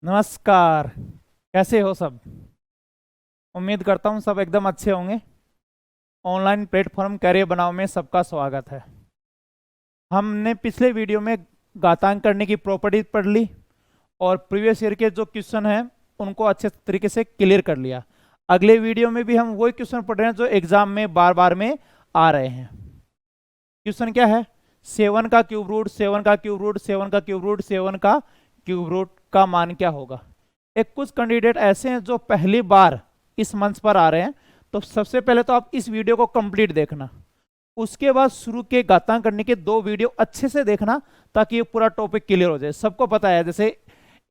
नमस्कार। कैसे हो सब? उम्मीद करता हूँ सब एकदम अच्छे होंगे। ऑनलाइन प्लेटफॉर्म कैरियर बनाओ में सबका स्वागत है। हमने पिछले वीडियो में घातांक करने की प्रॉपर्टीज पढ़ ली और प्रीवियस ईयर के जो क्वेश्चन हैं उनको अच्छे तरीके से क्लियर कर लिया। अगले वीडियो में भी हम वही क्वेश्चन पढ़ रहे हैं जो एग्जाम में बार बार में आ रहे हैं। क्वेश्चन क्या है? 7 का क्यूब रूट, 7 का क्यूब रूट, 7 का क्यूब रूट, 7 का क्यूब रूट का मान क्या होगा? एक कुछ कैंडिडेट ऐसे हैं जो पहली बार इस मंच पर आ रहे हैं, तो सबसे पहले तो आप इस वीडियो को कंप्लीट देखना, उसके बाद शुरू के घातांक करने के 2 वीडियो अच्छे से देखना ताकि ये पूरा टॉपिक क्लियर हो जाए। सबको पता है जैसे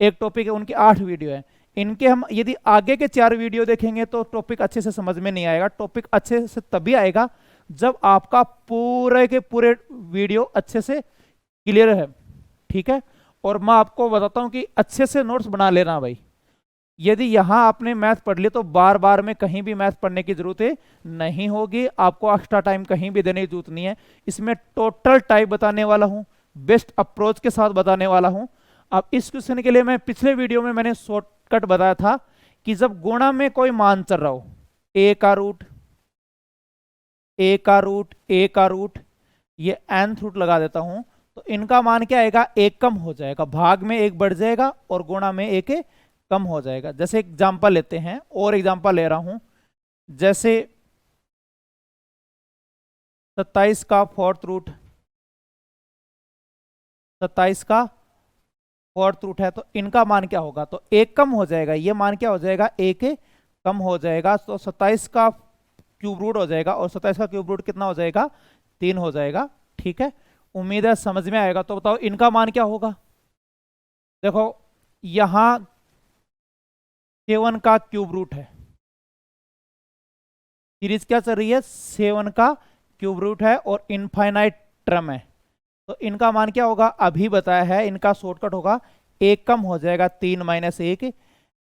एक टॉपिक है, उनके 8 वीडियो है, इनके हम यदि आगे के 4 वीडियो देखेंगे तो टॉपिक अच्छे से समझ में नहीं आएगा। टॉपिक अच्छे से तभी आएगा जब आपका पूरे के पूरे वीडियो अच्छे से क्लियर है। ठीक है, और मैं आपको बताता हूं कि अच्छे से नोट्स बना लेना भाई। यदि यहां आपने मैथ पढ़ लिया तो बार बार में कहीं भी मैथ पढ़ने की जरूरत नहीं होगी, आपको एक्स्ट्रा टाइम कहीं भी देने की जरूरत नहीं है। इसमें टोटल टाइप बताने वाला हूं, बेस्ट अप्रोच के साथ बताने वाला हूं। अब इस क्वेश्चन के लिए मैं पिछले वीडियो में मैंने शॉर्टकट बताया था कि जब गुणा में कोई मान चल रहा हो, ए का रूट, ए का रूट, ए का रूट, ये nth रूट लगा देता हूं, तो इनका मान क्या आएगा? एक कम हो जाएगा, भाग में एक बढ़ जाएगा और गुणा में एक कम हो जाएगा। जैसे एग्जांपल लेते हैं, और एग्जांपल ले रहा हूं, जैसे 27 का फोर्थ रूट, 27 का फोर्थ रूट है, तो इनका मान क्या होगा? तो एक कम हो जाएगा, ये मान क्या हो जाएगा? एक कम हो जाएगा, तो 27 का क्यूब रूट हो जाएगा, और 27 का क्यूब रूट कितना हो जाएगा? 3 हो जाएगा। ठीक है, उम्मीद है समझ में आएगा। तो बताओ इनका मान क्या होगा? देखो यहां 7 का क्यूब रूट है, सीरीज क्या चल रही है? 7 का क्यूब रूट है और इनफाइनाइट टर्म है, तो इनका मान क्या होगा? अभी बताया है, इनका शॉर्टकट होगा, एक कम हो जाएगा, 3 माइनस 1,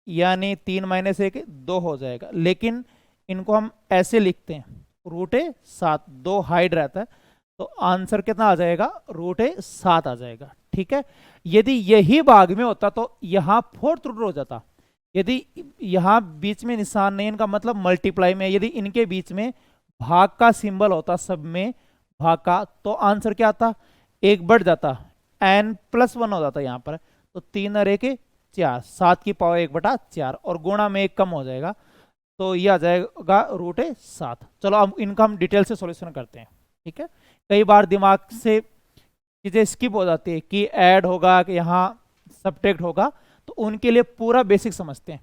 यानी 3 माइनस 1 2 हो जाएगा। लेकिन इनको हम ऐसे लिखते हैं, रूट 7, 2 हाइड रहता है, तो आंसर कितना आ जाएगा? रूट 7 आ जाएगा। ठीक है, यदि यही भाग में होता तो यहां फोर्थ रूट हो जाता। यदि यहां बीच में निशान नहीं, इनका मतलब मल्टीप्लाई में, यदि इनके बीच में भाग का सिंबल होता, सब में भाग का, तो आंसर क्या आता? एक बढ़ जाता, n+1 हो जाता यहाँ पर। तो 3 और 1 4, 7 की पावर 1/4, और गुणा में एक कम हो जाएगा, तो ये आ जाएगा रूट 7। चलो अब इनका हम डिटेल से सॉल्यूशन करते हैं। ठीक है, कई बार दिमाग से चीजें स्किप हो जाती है कि ऐड होगा कि यहाँ सब्ट्रैक्ट होगा, तो उनके लिए पूरा बेसिक समझते हैं।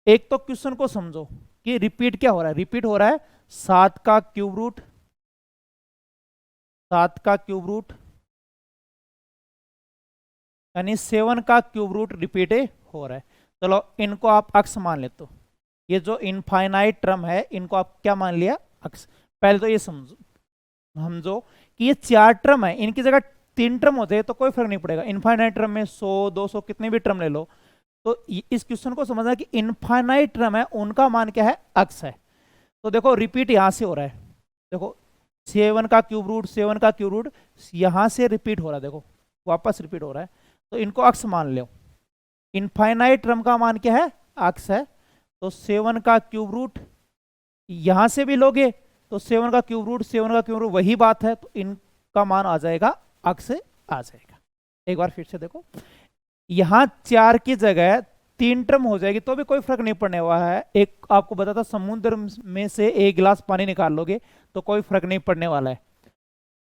एक तो क्वेश्चन को समझो कि रिपीट क्या हो रहा है। रिपीट हो रहा है 7 का क्यूब रूट, 7 का क्यूब रूट, यानी 7 का क्यूब रूट रिपीट हो रहा है। चलो इनको आप अक्स मान लेते हो, ये जो इनफाइनाइट टर्म है इनको आप क्या मान लिया? अक्स। पहले तो ये समझो समझो कि ये 4 टर्म है, इनकी जगह 3 टर्म होते तो कोई फर्क नहीं पड़ेगा। इनफाइनाइट टर्म में 100 200 कितने भी टर्म ले लो, तो इस क्वेश्चन को समझना कि इनफाइनाइट टर्म है, उनका मान क्या है? अक्स है। तो देखो रिपीट यहां से हो रहा है, देखो 7 का क्यूब रूट, 7 का क्यूब रूट यहां से रिपीट हो रहा है, देखो वापस रिपीट हो रहा है, तो इनको अक्स मान लो। इनफाइनाइट टर्म का मान क्या है? अक्स है। तो 7 का क्यूब रूट यहां से भी लोगे तो 7 का क्यूब रूट, 7 का क्यूब रूट वही बात है, तो इनका मान आ जाएगा अक्स आ जाएगा। एक बार फिर से देखो, यहां 4 की जगह 3 टर्म हो जाएगी तो भी कोई फर्क नहीं पड़ने वाला है। एक आपको बताता, समुद्र में से 1 गिलास पानी निकाल लोगे तो कोई फर्क नहीं पड़ने वाला है।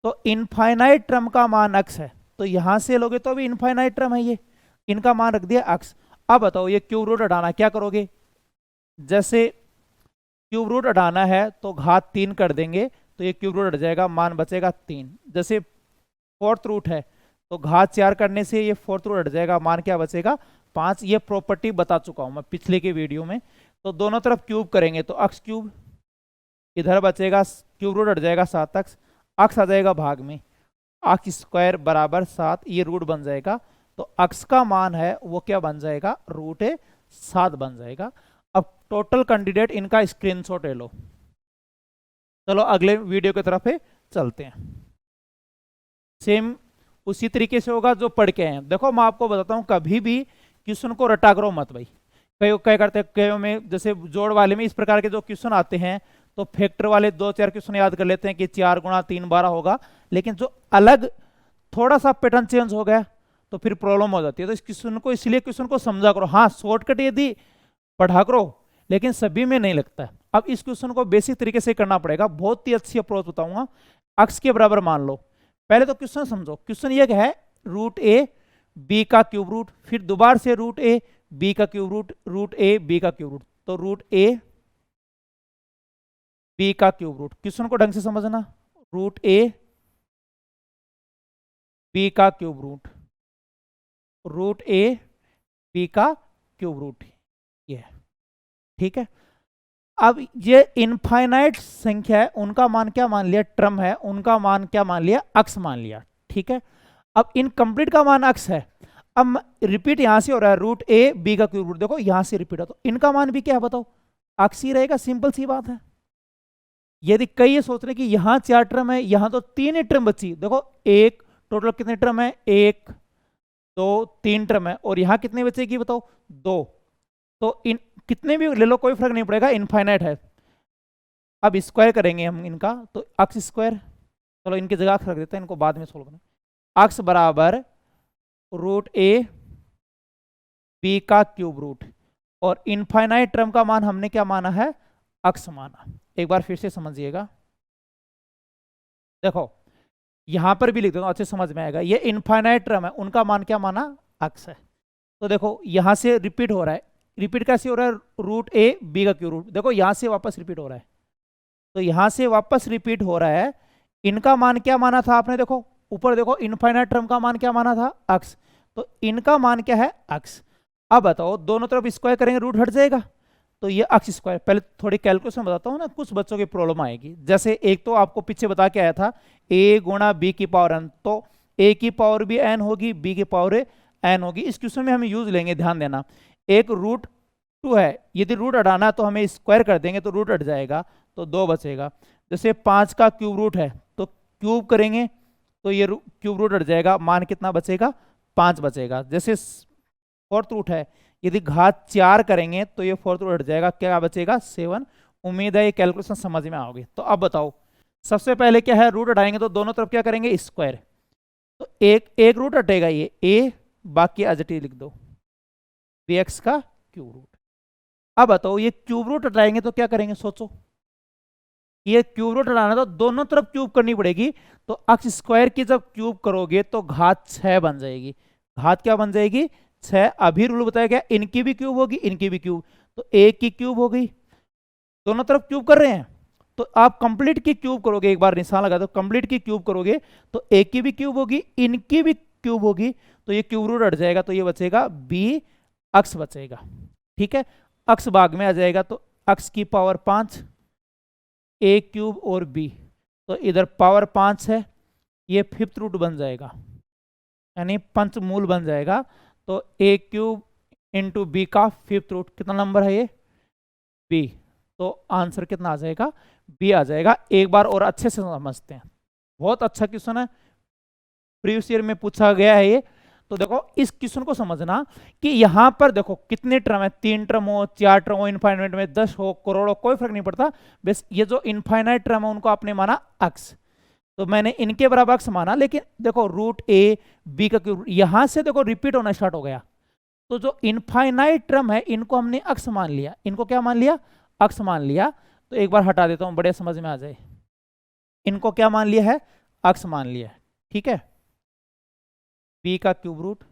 तो इनफाइनाइट टर्म का मान अक्स है, तो यहां से लोगे तो भी इनफाइनाइट टर्म है, ये इनका मान रख दिया अक्स। अब बताओ ये क्यूब रूट हटाना क्या करोगे? जैसे क्यूब रूट हटाना है तो घात 3 कर देंगे, तो ये क्यूब रूट हट जाएगा, मान बचेगा 3। जैसे फोर्थ रूट है तो घात 4 करने से ये फोर्थ रूट हट जाएगा, मान क्या बचेगा? 5। ये प्रॉपर्टी बता चुका हूं मैं पिछले के वीडियो में। तो दोनों तरफ क्यूब करेंगे तो अक्स क्यूब, इधर बचेगा क्यूब रूट हट जाएगा 7 अक्स आ जाएगा भाग में, अक्स स्क्वायर बराबर 7, ये रूट बन जाएगा। तो अक्स का मान है वो क्या बन जाएगा? रूट 7 बन जाएगा। अब टोटल कैंडिडेट इनका स्क्रीनशॉट ले लो। चलो अगले वीडियो की तरफ चलते हैं। सेम उसी तरीके से होगा जो पढ़ के हैं। देखो मैं आपको बताता हूं, कभी भी क्वेश्चन को रटा करो मत भाई। कई क्या करते हैं, कई में जैसे जोड़ वाले में इस प्रकार के जो क्वेश्चन आते हैं तो फैक्टर वाले 2-4 क्वेश्चन याद कर लेते हैं कि 4 गुणा 3 12 होगा, लेकिन जो अलग थोड़ा सा पैटर्न चेंज हो गया तो फिर प्रॉब्लम हो जाती है। तो इस क्वेश्चन को, इसलिए क्वेश्चन को समझा करो। हाँ शॉर्टकट यदि पढ़ा करो, लेकिन सभी में नहीं लगता है। अब इस क्वेश्चन को बेसिक तरीके से करना पड़ेगा, बहुत ही अच्छी अप्रोच बताऊंगा। अक्स के बराबर मान लो, पहले तो क्वेश्चन समझो। क्वेश्चन ये है रूट ए बी का क्यूब रूट, फिर दोबारा से रूट ए बी का cube root, root A B का क्यूब रूट, तो रूट ए बी का क्यूब रूट। क्वेश्चन को ढंग से समझना, रूट ए बी का cube root, root A B का क्यूब रूट, ये ठीक है। अब ये इनफाइनाइट संख्या है, उनका मान क्या मान लिया, ट्रम है, उनका मान क्या मान लिया, अक्स मान लिया, ठीक है। अब इनकम्प्लीट का मान अक्स है। अब रिपीट यहां से हो रहा है, रूट ए बी का क्यूब रूट, देखो यहां से रिपीट हो, तो इनका मान भी क्या है बताओ, अक्स ही रहेगा, सिंपल सी बात है। यदि कई ये सोच रहे कि यहां 4 टर्म है, यहां तो 3 ही टर्म बची, देखो एक टोटल कितने टर्म है, 1 2 3 टर्म है, और यहां कितने बचेगी बताओ, 2। तो इन कितने भी ले लो कोई फर्क नहीं पड़ेगा, इनफाइनाइट है। अब स्क्वायर करेंगे हम इनका, तो अक्स स्क्वायर, चलो इनकी जगह रख देते हैं, इनको बाद में सोल्व करें। अक्स बराबर रूट ए बी का क्यूब रूट, और इनफाइनाइट टर्म का मान हमने क्या माना है, अक्स माना। एक बार फिर से समझिएगा, देखो यहां पर भी लिख देता हूं, अच्छे समझ में आएगा। ये इनफाइनाइट टर्म है, उनका मान क्या माना, अक्स है। तो देखो यहां से रिपीट हो रहा है, रिपीट कैसे हो रहा है, रूट ए बी का क्यूब रूट, देखो यहां से वापस रिपीट हो रहा है, तो यहां से वापस रिपीट हो रहा है। इनका मान क्या माना था आपने, देखो ऊपर देखो, इनफाइनाइट टर्म का मान क्या माना था, अक्स, तो इनका मान क्या है, अक्स। अब बताओ दोनों तरफ स्क्वायर करेंगे, रूट हट जाएगा, तो ये अक्स स्क्वायर। पहले थोड़ी कैलकुलेशन बताता हूँ ना, कुछ बच्चों की प्रॉब्लम आएगी। जैसे एक तो आपको पीछे बता के आया था a गुणा बी की पावर एन, तो a की पावर भी एन होगी, b की पावर एन होगी। इस क्वेश्चन में हम यूज लेंगे, ध्यान देना। एक रूट 2 है, यदि रूट हटाना तो हमें स्क्वायर कर देंगे तो रूट हट जाएगा, तो 2 बचेगा। जैसे 5 का क्यूब रूट है, तो क्यूब करेंगे तो ये क्यूब रूट हट जाएगा, मान कितना बचेगा, 5 बचेगा। जैसे फोर्थ रूट है, यदि घात 4 करेंगे तो ये फोर्थ रूट हट जाएगा, क्या बचेगा, 7। उम्मीद है ये कैलकुलेशन समझ में आओगे। तो अब बताओ, सबसे पहले क्या है, रूट हटाएंगे तो दोनों तरफ क्या करेंगे, स्क्वायर, तो एक रूट हटेगा, ये a, बाकी एज इट इज लिख दो, bx का क्यूब रूट। अब बताओ ये क्यूब रूट हटाएंगे तो क्या करेंगे, सोचो, ये क्यूब रूट हटाना तो दोनों तरफ क्यूब करनी पड़ेगी, तो अक्स स्क्वायर की जब क्यूब करोगे तो घात 6 बन जाएगी। घात क्या बन जाएगी, 6। अभी रूल बताया गया, इनकी भी क्यूब होगी, इनकी भी क्यूब, तो एक की क्यूब हो गई, दोनों तरफ क्यूब कर रहे हैं, तो आप कंप्लीट की क्यूब करोगे, एक बार निशान लगा दो, कंप्लीट की क्यूब करोगे तो एक की भी क्यूब होगी, इनकी भी क्यूब होगी, तो ये क्यूब रूट हट जाएगा, तो ये बचेगा b, अक्स बचेगा, ठीक है। अक्स भाग में आ जाएगा, तो अक्स की पावर 5, a क्यूब और b, तो इधर पावर 5 है, ये फिफ्थ रूट बन जाएगा, यानी पंचमूल बन जाएगा। तो a क्यूब इंटू बी का फिफ्थ रूट, कितना नंबर है ये, b, तो आंसर कितना आ जाएगा, b आ जाएगा। एक बार और अच्छे से समझते हैं, बहुत अच्छा क्वेश्चन है, प्रीवियस ईयर में पूछा गया है ये। तो देखो इस क्वेश्चन को समझना कि यहां पर देखो कितने टर्म है, 3 टर्म हो, 4 टर्म हो, इनफाइनाइट में 10 हो, करोड़ हो, कोई फर्क नहीं पड़ता। बस ये जो इनफाइनाइट टर्म है उनको आपने माना अक्स, तो मैंने इनके बराबर अक्स माना। लेकिन देखो रूट ए बी का क्यूब, यहां से देखो रिपीट होना स्टार्ट हो गया, तो जो इनफाइनाइट टर्म है इनको हमने अक्स मान लिया, इनको क्या मान लिया, अक्स मान लिया। तो एक बार हटा देता हूं, बड़े समझ में आ जाए, इनको क्या मान लिया है, अक्स मान लिया है, ठीक है। बी का cube root,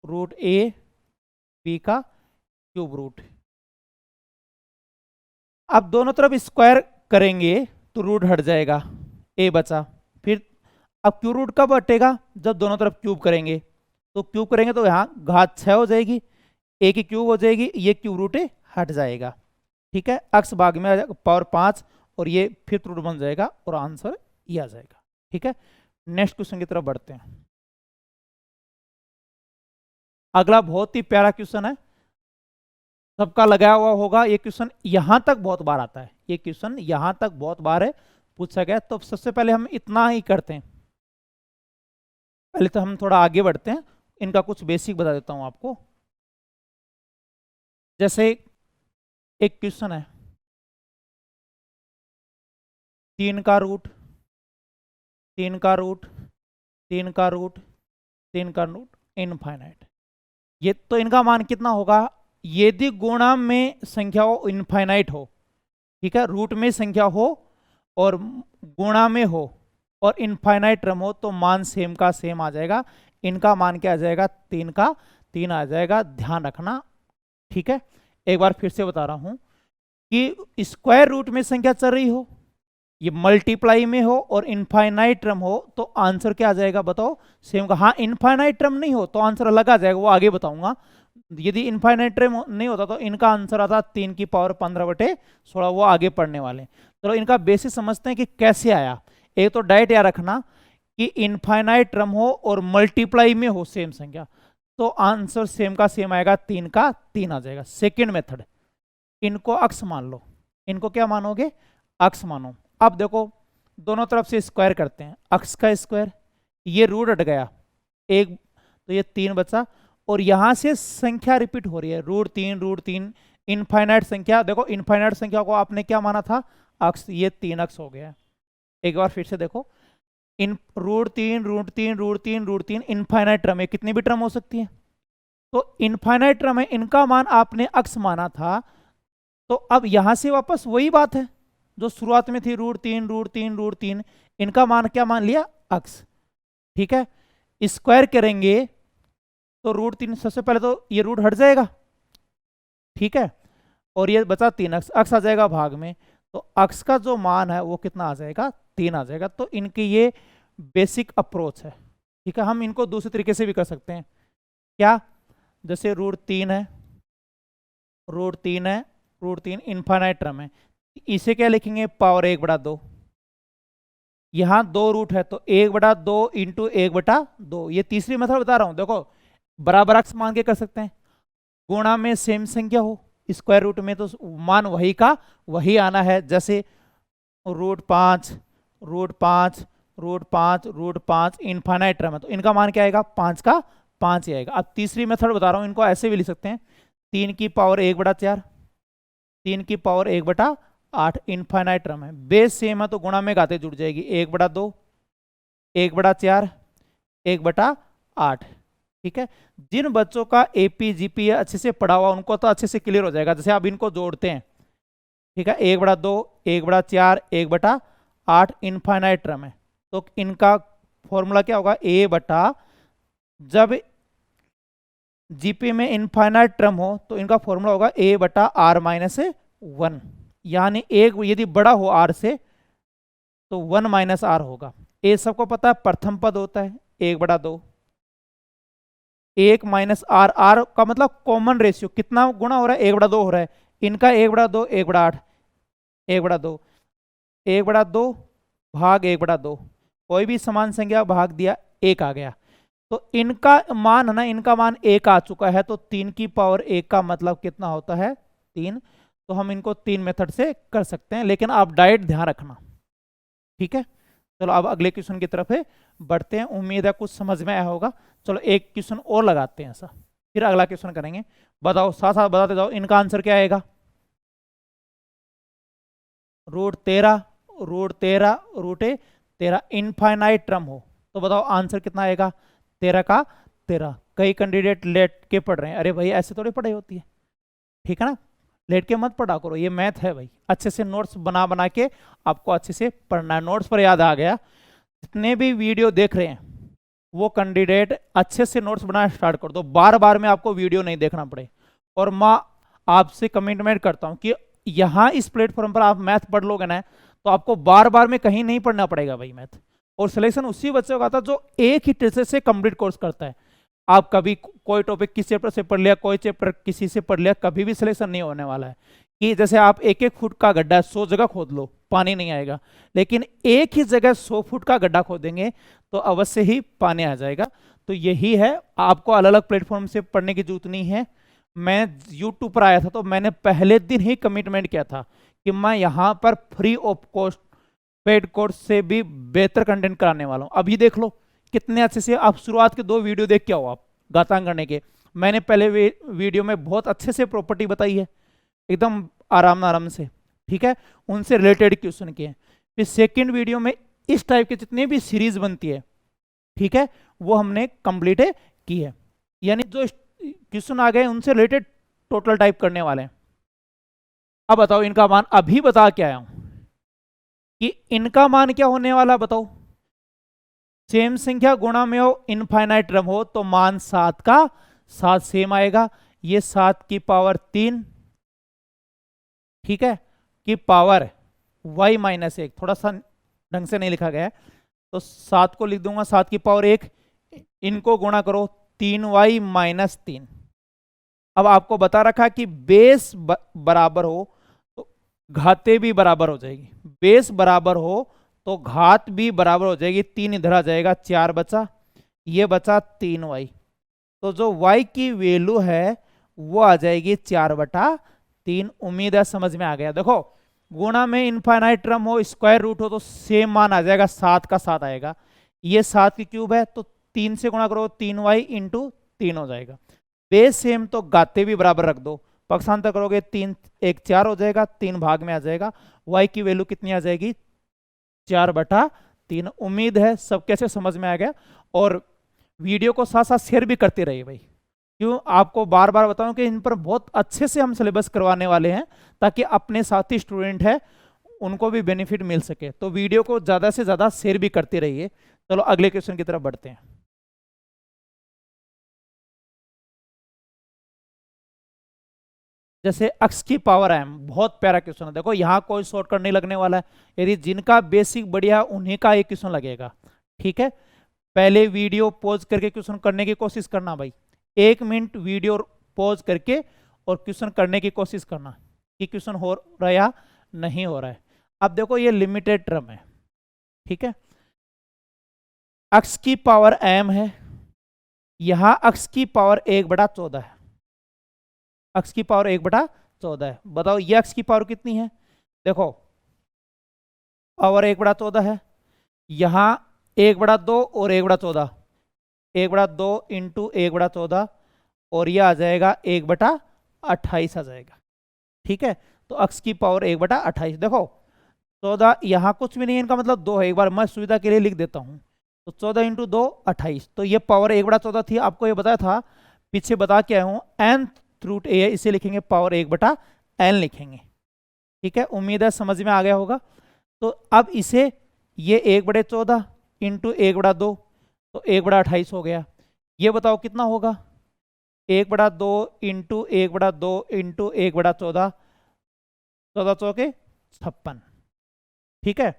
root A B का क्यूब रूट, अब दोनों तरफ स्क्वायर करेंगे तो रूट हट जाएगा, ए बचा। फिर अब क्यूब रूट कब हटेगा, जब दोनों तरफ क्यूब करेंगे, तो क्यूब करेंगे तो यहाँ घात 6 हो जाएगी, ए की क्यूब हो जाएगी, ये क्यूब रूट हट जाएगा, ठीक है। अक्स भाग में आ जाएगा पावर 5, और ये फिफ्थ रूट बन जाएगा, और आंसर ये आ जाएगा, ठीक है। नेक्स्ट क्वेश्चन की तरफ बढ़ते हैं। अगला बहुत ही प्यारा क्वेश्चन है, सबका लगाया हुआ होगा ये क्वेश्चन, यहां तक बहुत बार आता है, ये क्वेश्चन यहां तक बहुत बार है पूछा गया। तो सबसे पहले हम इतना ही करते हैं, पहले तो हम थोड़ा आगे बढ़ते हैं, इनका कुछ बेसिक बता देता हूं आपको। जैसे एक क्वेश्चन है, 3 का रूट, 3 का रूट, 3 का रूट, 3 का रूट इनफाइनाइट, ये तो इनका मान कितना होगा? यदि गुणा में संख्या हो इनफाइनाइट हो, ठीक है, रूट में संख्या हो और गुणा में हो और इनफाइनाइट क्रम हो तो मान सेम का सेम आ जाएगा। इनका मान क्या आ जाएगा? 3 का 3 आ जाएगा, ध्यान रखना, ठीक है। एक बार फिर से बता रहा हूं कि स्क्वायर रूट में संख्या चल रही हो, ये मल्टीप्लाई में हो और इनफाइनाइट टर्म हो तो आंसर क्या आ जाएगा बताओ? सेम का। हाँ, इनफाइनाइट टर्म नहीं हो तो आंसर अलग आ जाएगा, वो आगे बताऊंगा। यदि इनफाइनाइट टर्म नहीं होता तो इनका आंसर आता 3 की पावर 15/16, वो आगे पढ़ने वाले। चलो इनका बेसिस समझते हैं कि कैसे आया। एक तो डायरेक्ट याद रखना कि इनफाइनाइट टर्म हो और मल्टीप्लाई में हो सेम संख्या तो आंसर सेम का सेम आएगा, 3 का 3 आ जाएगा। सेकेंड मेथड, इनको अक्स मान लो। इनको क्या मानोगे? अक्स मानो। अब देखो दोनों तरफ से स्क्वायर करते हैं, अक्स का स्क्वायर, ये रूट हट गया एक तो ये 3 बचा और यहां से संख्या रिपीट हो रही है, √3 इनफाइनाइट संख्या। देखो इनफाइनाइट संख्या को आपने क्या माना था? अक्स, ये 3 अक्स हो गया। एक बार फिर से देखो, इन √3 इनफाइनाइट टर्म है, कितनी भी टर्म हो सकती है, तो इनफाइनाइट टर्म है, इनका मान आपने अक्स माना था। तो अब यहां से वापस वही बात है जो शुरुआत में थी, √3 इनका मान क्या मान लिया? अक्स, ठीक है। स्क्वायर करेंगे तो √3, सबसे पहले तो ये रूट हट जाएगा, ठीक है, और ये बचा 3 अक्स, अक्स आ जाएगा भाग में, तो अक्स का जो मान है वो कितना आ जाएगा? 3 आ जाएगा। तो इनकी ये बेसिक अप्रोच है, ठीक है। हम इनको दूसरे तरीके से भी कर सकते हैं, क्या? जैसे √3 है, √3 इनफाइनाइट टर्म है, इसे क्या लिखेंगे? पावर 1/2। यहां 2 रूट है तो 1/2 इंटू 1/2। ये तीसरी मेथड बता रहा हूं, देखो बराबर अक्स मान के कर सकते हैं, गुणा में सेम संख्या हो, स्क्वायर रूट में तो मान वही का वही आना है। जैसे √5 √5 इनफाइनाइट टर्म है तो इनका मान क्या आएगा? 5 का 5 ही आएगा। अब तीसरी मेथड बता रहा हूं, इनको ऐसे भी लिख सकते हैं, 3 की पावर 1/4, 3 की पावर 1/8 इनफाइनाइट टर्म है, बेस सेम है तो गुणा में घाते जुड़ जाएगी, 1/2 1/4 1/8, ठीक है। जिन बच्चों का एपी जीपी अच्छे से पढ़ा हुआ उनको तो अच्छे से क्लियर हो जाएगा। जैसे आप इनको जोड़ते हैं, ठीक है, 1/2 1/4 1/8 इनफाइनाइट टर्म है तो इनका फॉर्मूला क्या होगा? जब जीपी में इनफाइनाइट टर्म हो तो इनका फॉर्मूला होगा A/R-1, यानी एक यदि बड़ा हो r से तो 1 - r होगा। ए सबको पता है प्रथम पद होता है 1/2, 1 - r, r का मतलब कॉमन रेशियो, कितना गुणा हो रहा है? 1/2 हो रहा है। इनका 1/2 1/8 1/2 1/2 भाग 1/2, कोई भी समान संख्या भाग दिया 1 आ गया। तो इनका मान है ना, इनका मान 1 आ चुका है तो 3 की पावर 1 का मतलब कितना होता है? 3। तो हम इनको 3 मेथड से कर सकते हैं, लेकिन आप डायरेक्ट ध्यान रखना, ठीक है। चलो अब अगले क्वेश्चन की तरफ बढ़ते हैं, उम्मीद है कुछ समझ में आया होगा। चलो एक क्वेश्चन और लगाते हैं ऐसा, फिर अगला क्वेश्चन करेंगे। बताओ, साथ साथ बताते जाओ, इनका आंसर क्या आएगा? √13 इनफाइनाइट टर्म हो तो बताओ आंसर कितना आएगा? 13 का 13। कई कैंडिडेट लेट के पढ़ रहे हैं, अरे भाई ऐसे थोड़ी पढ़ाई होती है, ठीक है ना, लेट के मत पढ़ा करो, ये मैथ है भाई। अच्छे से नोट्स बना बना के आपको अच्छे से पढ़ना है। नोट्स पर याद आ गया, जितने भी वीडियो देख रहे हैं वो कैंडिडेट अच्छे से नोट्स बनाना स्टार्ट कर दो, बार बार में आपको वीडियो नहीं देखना पड़े। और मैं आपसे कमिटमेंट करता हूं कि यहाँ इस प्लेटफॉर्म पर आप मैथ पढ़ लोगे ना तो आपको बार बार में कहीं नहीं पढ़ना पड़ेगा भाई मैथ। और सिलेक्शन उसी बच्चे का था जो एक ही टीचर से कंप्लीट कोर्स करता है। आप कभी कोई टॉपिक किस चैप्टर से पढ़ लिया, कोई चैप्टर किसी से पढ़ लिया, कभी भी सिलेक्शन नहीं होने वाला है। कि जैसे आप 1-1 फुट का गड्ढा 100 जगह खोद लो, पानी नहीं आएगा, लेकिन एक ही जगह 100 फुट का गड्ढा खोदेंगे तो अवश्य ही पानी आ जाएगा। तो यही है, आपको अलग अलग प्लेटफॉर्म से पढ़ने की जरूरत नहीं है। मैं यूट्यूब पर आया था तो मैंने पहले दिन ही कमिटमेंट किया था कि मैं यहाँ पर free of cost paid course से भी बेहतर कंटेंट कराने वाला हूँ। अभी देख लो कितने अच्छे से, आप शुरुआत के 2 वीडियो देख के आओ, आप गातांग करने के मैंने पहले वीडियो में बहुत अच्छे से प्रॉपर्टी बताई है, एकदम आराम से, ठीक है, उनसे रिलेटेड क्वेश्चन किए। फिर सेकंड वीडियो में इस टाइप के जितने भी सीरीज बनती है, ठीक है, वो हमने कंप्लीट की है, यानी जो क्वेश्चन आ गए उनसे रिलेटेड टोटल टाइप करने वाले हैं। अब बताओ इनका मान, अभी बता के आया हूं कि इनका मान क्या होने वाला, बताओ। सेम संख्या गुणा में हो, इनफाइनाइट टर्म हो, तो मान 7 का 7 सेम आएगा। ये 7 की पावर 3, ठीक है, की पावर y माइनस 1, थोड़ा सा ढंग से नहीं लिखा गया है, तो 7 को लिख दूंगा 7 की पावर 1, इनको गुणा करो 3y माइनस 3। अब आपको बता रखा कि बेस बराबर हो तो घाते भी बराबर हो जाएगी, बेस बराबर हो तो घात भी बराबर हो जाएगी। 3 इधर आ जाएगा, 4 बचा, ये बचा 3y, तो जो y की वैल्यू है वो आ जाएगी 4/3। उम्मीद है समझ में आ गया। देखो गुणा में इनफाइनाइट टर्म हो, स्क्वायर रूट हो, तो सेम मान आ जाएगा, 7 का 7 आएगा। ये 7 की क्यूब है तो 3 से गुणा करो, 3y इंटू 3 हो जाएगा। बेस सेम तो गाते भी बराबर रख दो, पक्षांतर करोगे 3 1 4 हो जाएगा, 3 भाग में आ जाएगा। y की वैल्यू कितनी आ जाएगी, 4/3। उम्मीद है सब कैसे समझ में आ गया। और वीडियो को साथ साथ शेयर भी करते रहिए भाई, क्यों आपको बार बार बताऊं कि इन पर बहुत अच्छे से हम सिलेबस करवाने वाले हैं, ताकि अपने साथी स्टूडेंट है उनको भी बेनिफिट मिल सके। तो वीडियो को ज़्यादा से ज़्यादा शेयर भी करते रहिए। चलो अगले क्वेश्चन की तरफ बढ़ते हैं। जैसे x की पावर m, बहुत प्यारा क्वेश्चन है। देखो यहाँ कोई शॉर्टकट नहीं लगने वाला है, यदि जिनका बेसिक बढ़िया उन्हीं का एक क्वेश्चन लगेगा, ठीक है। पहले वीडियो पॉज करके क्वेश्चन करने की कोशिश करना भाई, 1 मिनट वीडियो पॉज करके और क्वेश्चन करने की कोशिश करना कि क्वेश्चन हो रहा है या नहीं हो रहा है। अब देखो ये लिमिटेड टर्म है, ठीक है, x की पावर m है, यहां x की पावर 1/14 है, x की पावर 1/14 है। बताओ ये x की पावर कितनी है, देखो पावर 1/14 है, यहां 1/2 और 1/14, 1/2 इंटू 1/14, और यह आ जाएगा 1/28 आ जाएगा, ठीक है। तो x की पावर 1/28, देखो 14 यहाँ कुछ भी नहीं है, इनका मतलब 2 है। एक बार मैं सुविधा के लिए लिख देता हूँ, तो 14 इंटू 2 28, तो ये पावर 1/14 थी। आपको ये बताया था, पीछे बता के आया हूँ, nth रूट a है, इसे लिखेंगे पावर 1/n लिखेंगे, ठीक है। उम्मीद है समझ में आ गया होगा। तो अब इसे ये 1/14 इंटू 1/2, तो 1/28 हो गया। ये बताओ कितना होगा, 1/2 इंटू 1/2 इंटू 1/14, 14 चौके 56, ठीक है।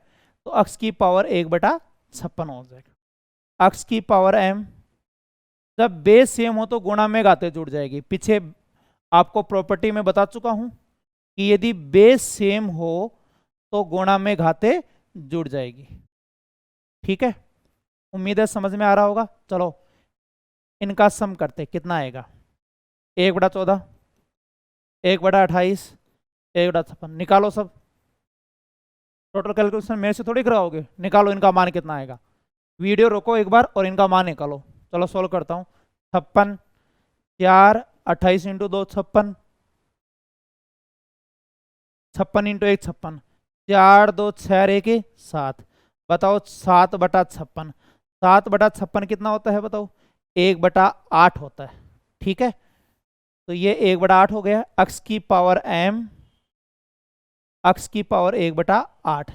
तो x की पावर 1/56 हो जाएगा। x की पावर m, जब बेस सेम हो तो गुणा में घाते जुड़ जाएगी। पीछे आपको प्रॉपर्टी में बता चुका हूं कि यदि बेस सेम हो तो गुणा में घाते जुड़ जाएगी, ठीक है। उम्मीद है समझ में आ रहा होगा। चलो इनका सम करते, कितना आएगा, 1/14, 1/28, 1/56, निकालो सब। टोटल कैलकुलेशन मेरे से थोड़ी कराओगे, निकालो इनका मान कितना आएगा। वीडियो रोको एक बार और इनका मान निकालो। चलो सोल्व करता हूँ। 56, 4, 28 इंटू 2 56, 56 इंटू 1 56, 4 2 6 1 7। बताओ 7/56, 7/56 कितना होता है बताओ, 1/8 होता है, ठीक है। तो ये 1/8 हो गया। x की पावर m, x की पावर 1/8।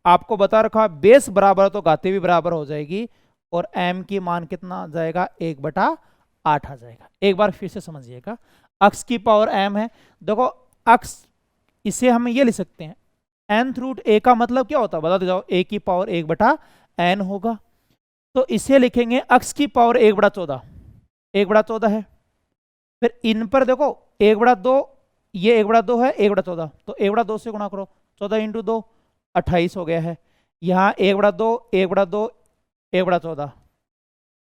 आपको बता रखा बेस बराबर तो घाते भी बराबर हो जाएगी, और m की मान कितना आ जाएगा, 1/8 आ जाएगा। एक बार फिर से समझिएगा, x की पावर m है, देखो x इसे हम ये लिख सकते हैं, nth रूट a का मतलब क्या होता है बता दे जाओ, a की पावर 1/n होगा। तो इसे लिखेंगे x की पावर 1/14, 1/14 है। फिर इन पर देखो 1/2, ये 1/2 है, 1/14, तो 1/2 से गुणा करो, 14 इंटू 2 28 हो गया है। यहाँ 1/2, 1/2, 1/14,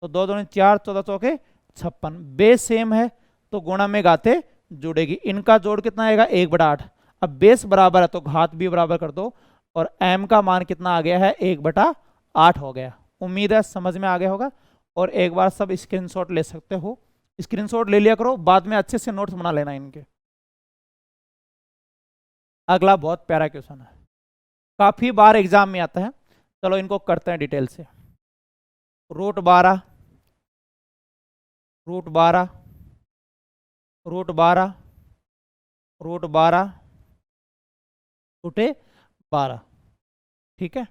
तो 2 2 4, 14 चौके 56। बेस सेम है तो गुणा में घाते जुड़ेगी। इनका जोड़ कितना आएगा, 1/8। अब बेस बराबर है तो घात भी बराबर कर दो, और m का मान कितना आ गया है, 1/8 हो गया। उम्मीद है समझ में आ गया होगा। और एक बार सब स्क्रीनशॉट ले सकते हो, स्क्रीनशॉट ले लिया करो, बाद में अच्छे से नोट्स बना लेना इनके। अगला बहुत प्यारा क्वेश्चन है, काफी बार एग्जाम में आता है, चलो इनको करते हैं डिटेल से। Root 12 root 12 root 12 root 12 root 12, ठीक है।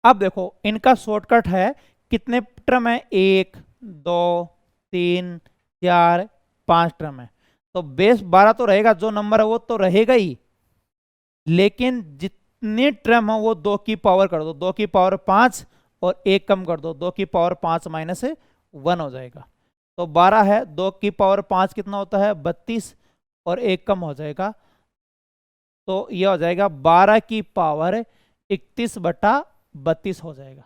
अब देखो इनका शॉर्टकट है, कितने टर्म है, 1 2 3 4 5 टर्म है, तो बेस 12 तो रहेगा, जो नंबर है वो तो रहेगा ही, लेकिन जितने टर्म है वो 2 की पावर कर दो, 2 की पावर 5 और 1 कम कर दो, 2 की पावर 5 माइनस 1 हो जाएगा। तो 12 है, 2 की पावर 5 कितना होता है, 32 और 1 कम हो जाएगा, तो यह हो जाएगा 12 की पावर 31/32 हो जाएगा।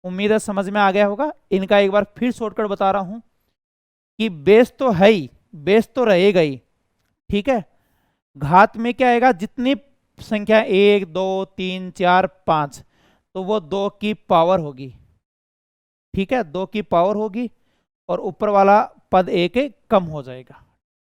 उम्मीद है समझ में आ गया होगा। इनका एक बार फिर शॉर्टकट बता रहा हूं कि बेस तो है ही, बेस तो रहेगा ही, ठीक है। घात में क्या आएगा, जितनी संख्या 1 2 3 4 5, तो वो 2 की पावर होगी, ठीक है, 2 की पावर होगी, और ऊपर वाला पद 1 कम हो जाएगा,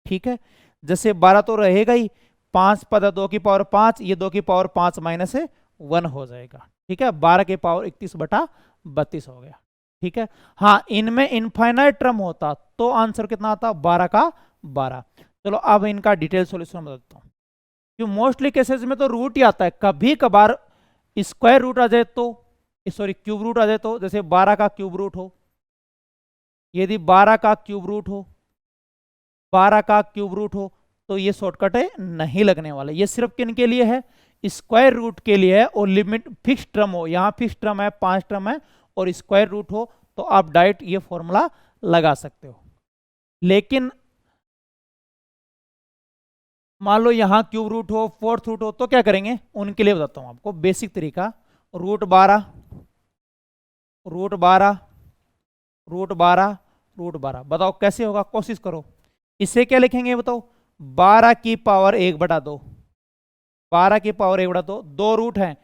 ठीक है। जैसे 12 तो रहेगा ही, 5 पद है 2 की पावर 5, ये 2 की पावर 5 माइनस 1 हो जाएगा, ठीक है। 12 की पावर 31/32 हो गया, ठीक है। हाँ, इनमें इनफाइनाइट टर्म होता तो आंसर कितना आता, 12 का 12। चलो अब इनका डिटेल सॉल्यूशन बताता हूं, कि मोस्टली केसेस में तो रूट ही आता है, कभी कभार स्क्वायर रूट आ जाए तो, सॉरी क्यूब रूट आ जाए तो, जैसे 12 का क्यूब रूट हो, यदि 12 का क्यूब रूट हो, 12 का क्यूब रूट हो, तो ये शॉर्टकट है, नहीं लगने वाला। ये सिर्फ किन के लिए है, स्क्वायर रूट के लिए है, और लिमिट फिक्स टर्म हो, यहां फिक्स टर्म है 5 टर्म है और स्क्वायर रूट हो, तो आप डायरेक्ट ये फॉर्मूला लगा सकते हो। लेकिन मान लो यहां क्यूब रूट हो, फोर्थ रूट हो, तो क्या करेंगे, उनके लिए बताता हूं आपको बेसिक तरीका। रूट 12 रूट 12 रूट 12 रूट 12, बताओ कैसे होगा, कोशिश करो। इसे क्या लिखेंगे बताओ, 12 की पावर 1/2, 12 की पावर 1/2, 2 रूट है,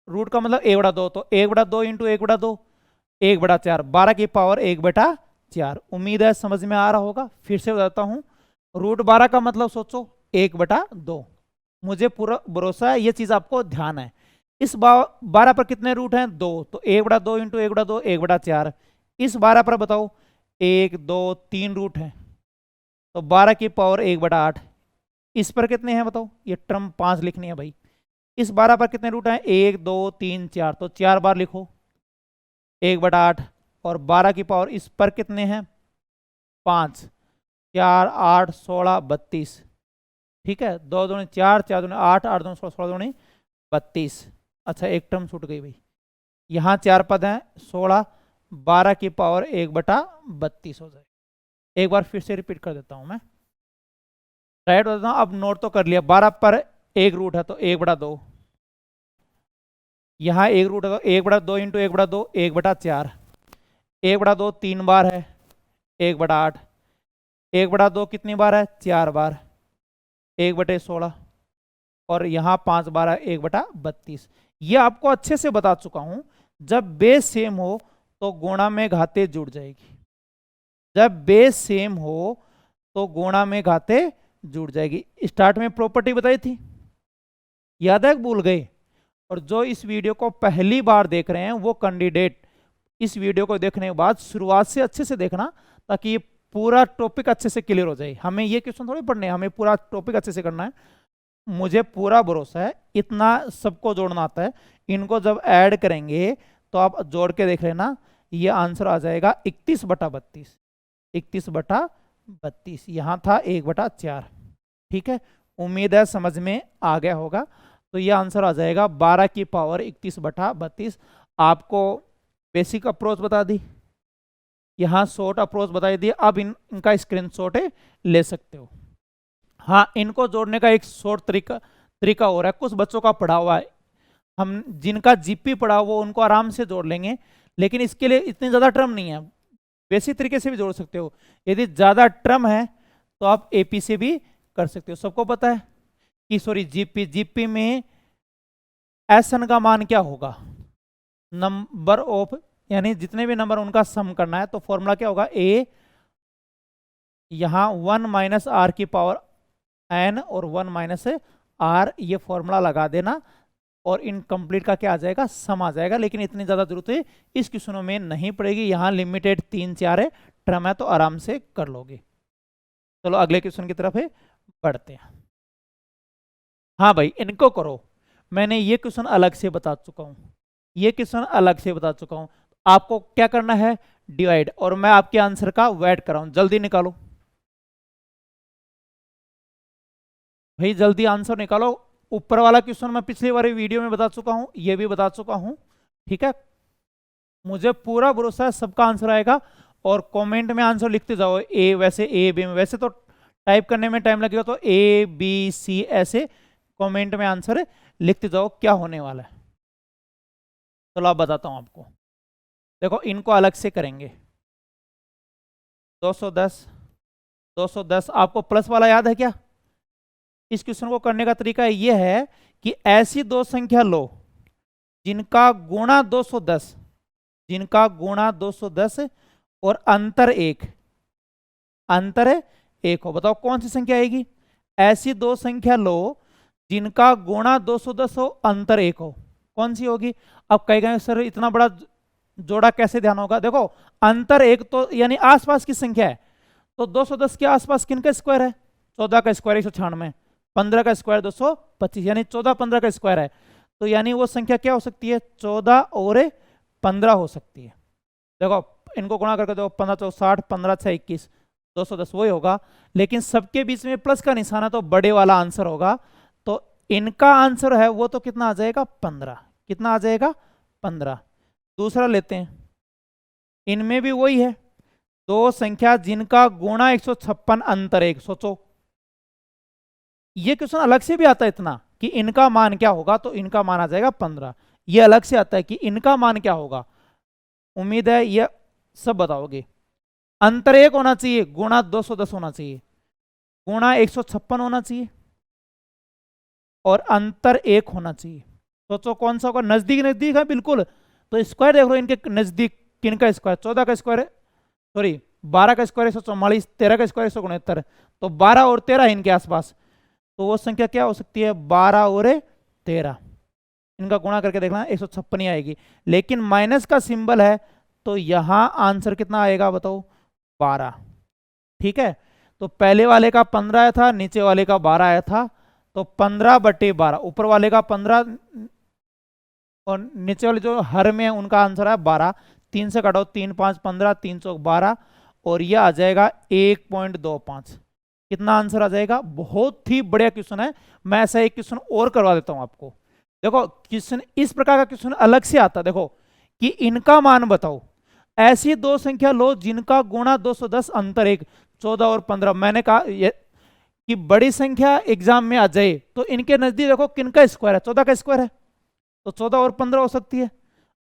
रूट का मतलब 1/2, तो 1/2 इंटू 1/2 1/4, 12 की पावर 1/4। उम्मीद है समझ में आ रहा होगा। फिर से बताता हूं, रूट 12 का मतलब सोचो 1/2, मुझे पूरा भरोसा है ये चीज आपको ध्यान है। इस 12 पर कितने रूट हैं, 2, तो 1/2 इंटू 1/2 1/4। इस 12 पर बताओ 1 2 3 रूट हैं, तो 12 की पावर 1/8। इस पर कितने हैं बताओ, ये टर्म 5 लिखनी है भाई। इस 12 पर कितने रूट हैं, 1 2 3 4, तो 4 बार लिखो 1/8, और 12 की पावर इस पर कितने हैं, 5, 4 8 16 32, ठीक है। 2 दूनी 4, 4 दूनी 8, 8 दूनी 16, 16 दूनी 32। अच्छा एक टर्म छूट गई भाई, यहाँ 4 पद हैं, 16, 12 की पावर 1/32 हो जाए। एक बार फिर से रिपीट कर देता हूं मैं, राइट बताता हूं। अब नोट तो कर लिया, 12 पर एक रूट है तो 1/2, यहाँ एक रूट है तो 1/2 इंटू 1/2 1/4, 1/2 3 बार है 1/8, 1/2 कितनी बार है, 4 बार 1/16, और यहाँ 5 बार है 1/32। ये आपको अच्छे से बता चुका हूं, जब बेस सेम हो तो गुणा में घाते जुड़ जाएगी, जब बेस सेम हो तो गुणा में घाते जुड़ जाएगी। स्टार्ट में प्रॉपर्टी बताई थी, याद है, भूल गए। और जो इस वीडियो को पहली बार देख रहे हैं वो कैंडिडेट इस वीडियो को देखने के बाद शुरुआत से अच्छे से देखना, ताकि ये पूरा टॉपिक अच्छे से क्लियर हो जाए। हमें ये क्वेश्चन थोड़ी पढ़ने हैं, हमें पूरा टॉपिक अच्छे से करना है। मुझे पूरा भरोसा है, इतना सबको जोड़ना आता है। इनको जब ऐड करेंगे तो आप जोड़ के देख लेना, ये आंसर आ जाएगा 31/32, 31/32। यहां था 1/4, ठीक है। उम्मीद है समझ में आ गया होगा। तो ये आंसर आ जाएगा 12 की पावर 31/32। आपको बेसिक अप्रोच बता दी, यहाँ शॉर्ट अप्रोच बताई दी। अब इनका स्क्रीनशॉट ले सकते हो। हाँ, इनको जोड़ने का एक शॉर्ट तरीका हो रहा है, कुछ बच्चों का पढ़ा हुआ है, हम जिनका जीपी पढ़ा हुआ उनको आराम से जोड़ लेंगे, लेकिन इसके लिए इतनी ज़्यादा टर्म नहीं है, बेसिक तरीके से भी जोड़ सकते हो। यदि ज़्यादा टर्म है तो आप एपी से भी कर सकते हो। सबको पता है कि सॉरी जीपी में एसएन का मान क्या होगा, नंबर ऑफ, यानी जितने भी नंबर उनका सम करना है, तो फॉर्मूला क्या होगा, ए यहाँ 1 माइनस आर की पावर एन और 1 माइनस आर, ये फॉर्मूला लगा देना और इनकम्प्लीट का क्या आ जाएगा, सम आ जाएगा। लेकिन इतनी ज़्यादा जरूरत है इस क्वेश्चनों में नहीं पड़ेगी, यहाँ लिमिटेड 3-4 टर्म है तो आराम से कर लोगे। चलो अगले क्वेश्चन की तरफ बढ़ते हैं। हाँ भाई इनको करो, मैंने ये क्वेश्चन अलग से बता चुका हूँ, ये क्वेश्चन अलग से बता चुका हूँ। आपको क्या करना है, डिवाइड, और मैं आपके आंसर का वेट कर रहा हूँ, जल्दी निकालो भाई, जल्दी आंसर निकालो। ऊपर वाला क्वेश्चन मैं पिछली वाली वीडियो में बता चुका हूँ, ये भी बता चुका हूँ, ठीक है। मुझे पूरा भरोसा है सबका आंसर आएगा, और कमेंट में आंसर लिखते जाओ। ए वैसे ए बी में, वैसे तो टाइप करने में टाइम लगेगा, तो ए बी सी ऐसे कमेंट में आंसर लिखते जाओ क्या होने वाला है। चलो आप बताता हूँ आपको, देखो इनको अलग से करेंगे। 210 210 आपको प्लस वाला याद है क्या? इस क्वेश्चन को करने का तरीका यह है कि ऐसी दो संख्या लो जिनका गुणा 210, जिनका गुणा 210 और अंतर एक हो। बताओ कौन सी संख्या आएगी? ऐसी दो संख्या लो जिनका गुणा 210 हो, अंतर एक हो, कौन सी होगी? अब कहेगा सर इतना बड़ा जोड़ा कैसे ध्यान होगा? देखो अंतर एक तो यानी आसपास की संख्या है, तो 210 के आसपास किनका स्क्वायर है? 14 का स्क्वायर 196, 15 का स्क्वायर 225, यानी 14 15 का स्क्वायर है, तो यानी वो संख्या क्या हो सकती है? 14 और 15 हो सकती है। देखो इनको गुणा करके देखो, 15 चौक 60, 15 6 21, 210 वही होगा। लेकिन सबके बीच में प्लस का निशान है तो बड़े वाला आंसर होगा, तो इनका आंसर है वो तो कितना आ जाएगा? 15। कितना आ जाएगा? 15। दूसरा लेते हैं, इनमें भी वही है, दो संख्या जिनका गुणा 156 अंतर एक। सोचो ये क्वेश्चन अलग से भी आता है इतना कि इनका मान क्या होगा, तो इनका मान आ जाएगा 15। ये अलग से आता है कि इनका मान क्या होगा, उम्मीद है ये सब बताओगे। अंतर एक होना चाहिए, गुणा 210 होना चाहिए, गुणा 156 होना चाहिए, और अंतर एक होना चाहिए। सोचो कौन सा होगा? नजदीक नजदीक है बिल्कुल, तो स्क्वायर देख लो इनके नजदीक, किनका स्क्वायर? 14 का स्क्वायर, सॉरी 12 का स्क्वायर 144, 13 का स्क्वायर 169, तो 12 और 13 इनके आसपास, तो वो संख्या क्या हो सकती है? 12 और 13। इनका गुणा करके देखना 156 ही आएगी, लेकिन माइनस का सिंबल है तो यहां आंसर कितना आएगा बताओ? 12। ठीक है, तो पहले वाले का 15 आया था, नीचे वाले का 12 आया था, तो 15/12, ऊपर वाले का 15 और नीचे वाले जो हर में है उनका आंसर है 12। 3 से काटो, 3 5 15, 3 चौक 12, और यह आ जाएगा 1.25। कितना आंसर आ जाएगा? बहुत ही बढ़िया क्वेश्चन है। मैं ऐसा एक क्वेश्चन और करवा देता हूं आपको। देखो क्वेश्चन इस प्रकार का क्वेश्चन अलग से आता है, देखो कि इनका मान बताओ, ऐसी दो संख्या लो जिनका गुणा 210 अंतर एक। 14 और 15, मैंने कहा कि बड़ी संख्या एग्जाम में आ जाए तो इनके नजदीक देखो किनका स्क्वायर है? 14 का स्क्वायर है, तो 14 और 15 हो सकती है,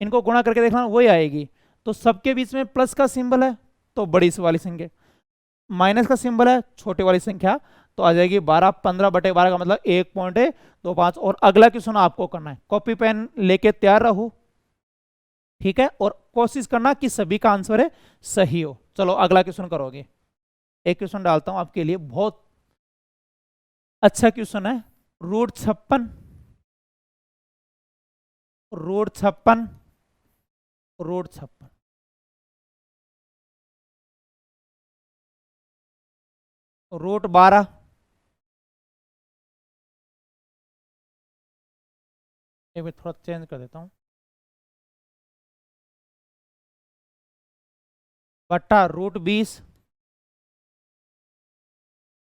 इनको गुणा करके देखना वही आएगी। तो सबके बीच में प्लस का सिंबल है तो बड़ी वाली संख्या, माइनस का सिंबल है छोटी वाली संख्या, तो आ जाएगी 12। 15/12 का मतलब 1.25। और अगला क्वेश्चन आपको करना है, कॉपी पेन लेके तैयार रहो, ठीक है, और कोशिश करना कि सभी का आंसर है सही हो। चलो अगला क्वेश्चन करोगे। एक क्वेश्चन डालता हूं आपके लिए, बहुत अच्छा क्वेश्चन है। रूट 56 रूट 56 रूट 56 रूट 12, एक मिनट थोड़ा चेंज कर देता हूं, बट्टा रूट 20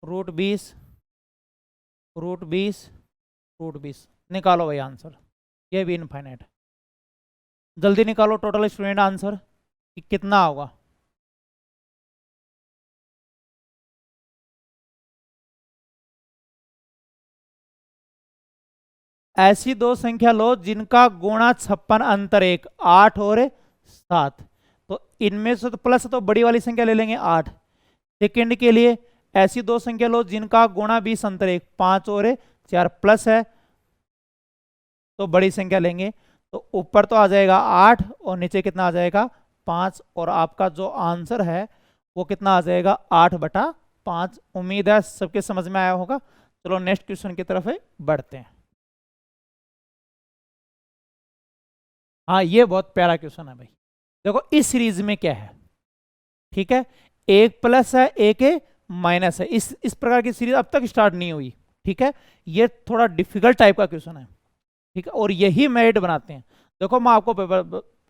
रूट 20 रूट 20 रूट 20। निकालो भाई आंसर, ये भी इनफाइनाइट। जल्दी निकालो टोटल स्टूडेंट आंसर कि कितना होगा। ऐसी दो संख्या लो जिनका गुणा 56 अंतर एक। 8 और 7, तो इनमें से तो प्लस तो बड़ी वाली संख्या ले लेंगे 8। सेकंड के लिए ऐसी दो संख्या लो जिनका गुणा 20 अंतर एक। 5 और 4 प्लस है तो बड़ी संख्या लेंगे, तो ऊपर तो आ जाएगा 8 और नीचे कितना आ जाएगा? 5, और आपका जो आंसर है वो कितना आ जाएगा? 8/5। 5। उम्मीद है सबके समझ में आया होगा। चलो नेक्स्ट क्वेश्चन की तरफ बढ़ते हैं। हाँ, ये बहुत प्यारा क्वेश्चन है भाई। देखो इस सीरीज में क्या है, ठीक है, एक प्लस है एक माइनस है। इस प्रकार की सीरीज अब तक स्टार्ट नहीं हुई, ठीक है। ये थोड़ा डिफिकल्ट टाइप का क्वेश्चन है, ठीक है, और यही मेरिट बनाते हैं। देखो मैं आपको पेपर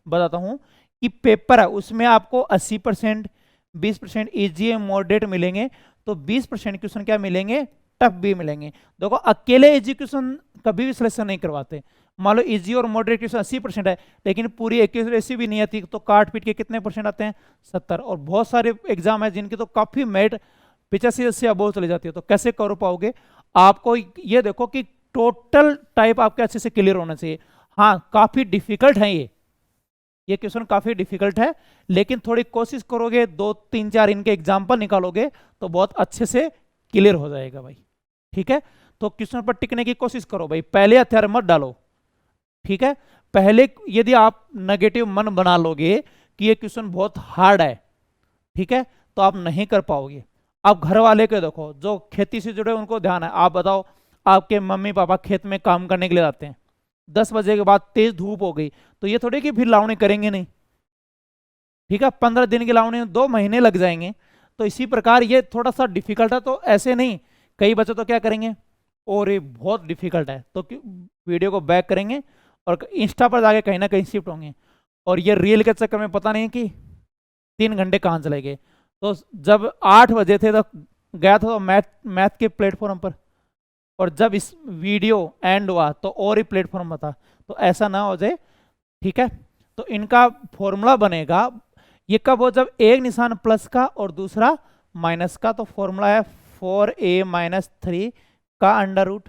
बताता हूं कि पेपर है उसमें आपको 80%, 20% ईजी मॉडरेट मिलेंगे, तो 20% क्वेश्चन क्या मिलेंगे, टफ भी मिलेंगे। देखो अकेले इजी क्वेश्चन कभी भी सिलेक्शन नहीं करवाते। मान लो इजी और मॉडरेट क्वेश्चन 80% है, लेकिन पूरी एक्यूरेसी भी नहीं आती, तो काट पीट के कितने परसेंट आते हैं, 70। और बहुत सारे एग्जाम है जिनकी तो काफी मेरिट 85 से अबोव चली जाती है। तो कैसे कर पाओगे? आपको ये देखो कि टोटल टाइप आपके अच्छे से क्लियर होना चाहिए। हाँ काफी डिफिकल्ट है ये क्वेश्चन काफी डिफिकल्ट है, लेकिन थोड़ी कोशिश करोगे, 2 3 4 इनके एग्जाम्पल निकालोगे तो बहुत अच्छे से क्लियर हो जाएगा भाई, ठीक है। तो क्वेश्चन पर टिकने की कोशिश करो भाई, पहले हथियार मत डालो, ठीक है। पहले यदि आप नेगेटिव मन बना लोगे कि ये क्वेश्चन बहुत हार्ड है, ठीक है, तो आप नहीं कर पाओगे। आप घर वाले के देखो, जो खेती से जुड़े उनको ध्यान है। आप बताओ, आपके मम्मी पापा खेत में काम करने के लिए जाते हैं, 10 बजे के बाद तेज धूप हो गई, तो ये थोड़ी कि फिर लावणी करेंगे नहीं, ठीक है। 15 दिन की लावणी में 2 महीने लग जाएंगे। तो इसी प्रकार ये थोड़ा सा डिफिकल्ट है, तो ऐसे नहीं, कई बच्चे तो क्या करेंगे, और ये बहुत डिफिकल्ट है, तो वीडियो को बैक करेंगे और इंस्टा पर जाके कहीं ना कहीं शिफ्ट होंगे। और ये रील के चक्कर में पता नहीं कि 3 घंटे कहाँ चले गए। तो जब 8 बजे थे तो गया था तो मैथ के प्लेटफॉर्म पर, और जब इस वीडियो एंड हुआ तो और ही प्लेटफॉर्म था। तो ऐसा ना हो जाए, ठीक है। तो इनका फॉर्मूला बनेगा, ये कब हो, जब एक निशान प्लस का और दूसरा माइनस का। तो फॉर्मूला है 4a-3 का अंडर रूट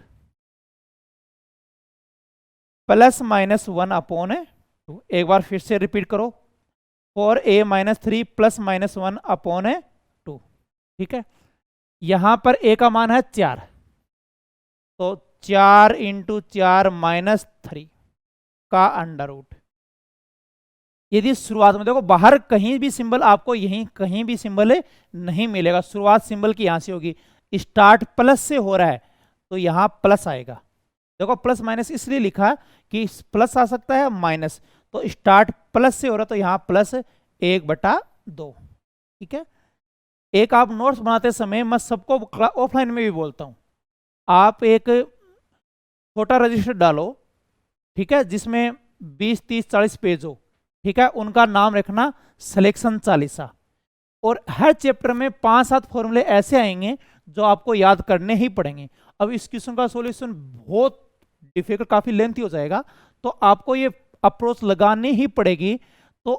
प्लस माइनस 1/2। एक बार फिर से रिपीट करो, 4a-3 प्लस माइनस 1/2, ठीक है। यहां पर a का मान है 4, तो 4 × 4 -3 का अंडर रूट। यदि शुरुआत में देखो, बाहर कहीं भी सिंबल आपको, यहीं कहीं भी सिंबल नहीं मिलेगा, शुरुआत सिंबल की यहां से होगी। स्टार्ट प्लस से हो रहा है तो यहां प्लस आएगा। देखो प्लस माइनस इसलिए लिखा कि प्लस आ सकता है माइनस, तो स्टार्ट प्लस से हो रहा है तो यहां प्लस 1/2, ठीक है। एक आप नोट्स बनाते समय, मैं सबको ऑफलाइन में भी बोलता हूं, आप एक छोटा रजिस्टर डालो, ठीक है, जिसमें 20 30 40 पेज हो, ठीक है। उनका नाम रखना सिलेक्शन चालीसा, और हर चैप्टर में 5-7 फॉर्मूले ऐसे आएंगे जो आपको याद करने ही पड़ेंगे। अब इस क्वेश्चन का सॉल्यूशन बहुत डिफिकल्ट, काफी लेंथी हो जाएगा, तो आपको ये अप्रोच लगानी ही पड़ेगी। तो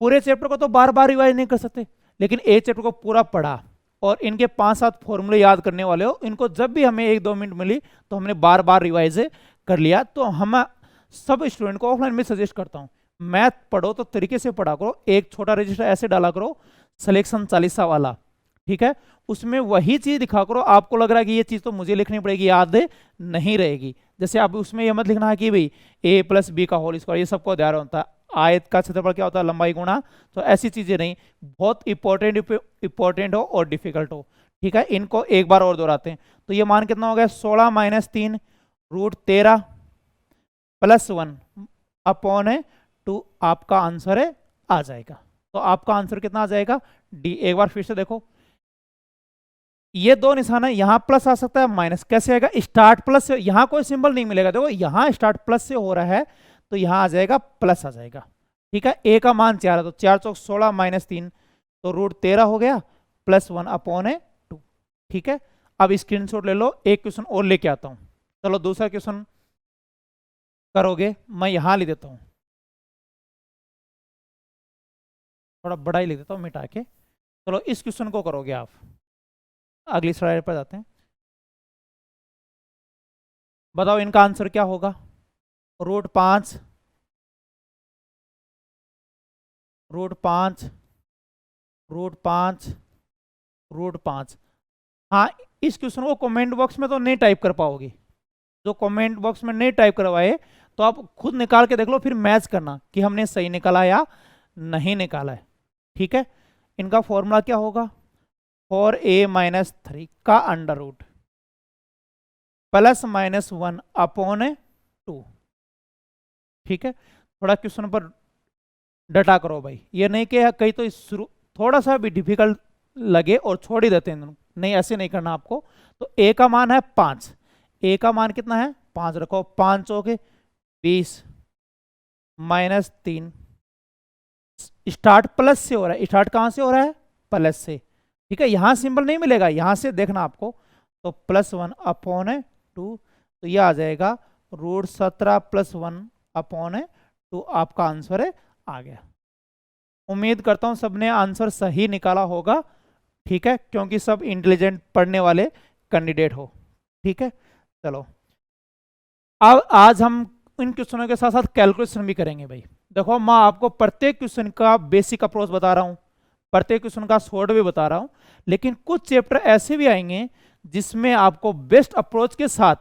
पूरे चैप्टर को तो बार बार रिवाइज नहीं कर सकते, लेकिन एक चैप्टर को पूरा पढ़ा और इनके 5-7 फॉर्मूले याद करने वाले हो, इनको जब भी हमें 1-2 मिनट मिली तो हमने बार बार रिवाइज कर लिया। तो हम सब स्टूडेंट को ऑफलाइन में सजेस्ट करता हूं, मैथ पढ़ो तो तरीके से पढ़ा करो। एक छोटा रजिस्टर ऐसे डाला करो सिलेक्शन चालीसा वाला, ठीक है, उसमें वही चीज दिखा करो। आपको लग रहा है कि ये चीज तो मुझे लिखनी पड़ेगी, याद नहीं रहेगी। जैसे आप उसमें यह मत लिखना है कि भाई a+b का होल स्क्वायर, ये सबको ध्यान होता है। आयत का क्षेत्रफल क्या होता है, लंबाई गुणा, तो ऐसी चीजें नहीं। बहुत इंपॉर्टेंट हो और डिफिकल्ट हो, ठीक है। इनको एक बार और दोहराते हैं। तो ये मान कितना हो गया, 16 - 3 √13 + 1/2 आपका आंसर आ जाएगा। तो आपका आंसर कितना आ जाएगा, डी। एक बार फिर से देखो, ये 2 निशान है, यहां प्लस आ सकता है, माइनस कैसे आएगा, स्टार्ट प्लस से, यहां कोई सिंबल नहीं मिलेगा। देखो यहां स्टार्ट प्लस से हो रहा है तो यहां आ जाएगा प्लस आ जाएगा, ठीक है। a का मान 4 है, तो 4 × 16 - 3, तो √13 हो गया + 1/2, ठीक है। अब स्क्रीनशॉट ले लो, एक क्वेश्चन और लेके आता हूं। चलो दूसरा क्वेश्चन करोगे, मैं यहां लिख देता हूं, थोड़ा बड़ा ही लिख देता हूं मिटा के। चलो इस क्वेश्चन को करोगे आप, अगली स्लाइड पर जाते हैं। बताओ इनका आंसर क्या होगा, √5 √5 √5 √5। हाँ, इस क्वेश्चन को कमेंट बॉक्स में तो नहीं टाइप कर पाओगे, जो कमेंट बॉक्स में नहीं टाइप करवाए तो आप खुद निकाल के देख लो, फिर मैच करना कि हमने सही निकाला या नहीं निकाला है, ठीक है। इनका फॉर्मूला क्या होगा, 4a-3 का अंडर रूट +-1 अपॉन 2। ठीक है, थोड़ा क्वेश्चन पर डटा करो भाई, ये नहीं कि कहीं तो शुरू थोड़ा सा भी डिफिकल्ट लगे और छोड़ ही देते हैं, नहीं ऐसे नहीं करना आपको। तो a का मान है 5, a का मान कितना है 5 रखो, 5 होके 20 -3, स्टार्ट प्लस से हो रहा है, स्टार्ट कहां से हो रहा है प्लस से। ठीक है, यहां सिंबल नहीं मिलेगा, यहां से देखना आपको, तो +1 अपॉन 2, तो यह आ जाएगा √17 +1 अपॉन 2, आपका आंसर है आ गया। उम्मीद करता हूं सबने आंसर सही निकाला होगा। ठीक है, क्योंकि सब इंटेलिजेंट पढ़ने वाले कैंडिडेट हो। ठीक है, चलो अब आज हम इन क्वेश्चनों के साथ साथ कैलकुलेशन भी करेंगे भाई। देखो मैं आपको प्रत्येक क्वेश्चन का बेसिक अप्रोच बता रहा हूं, प्रत्येक क्वेश्चन का शॉर्ट भी बता रहा हूं, लेकिन कुछ चैप्टर ऐसे भी आएंगे जिसमें आपको बेस्ट अप्रोच के साथ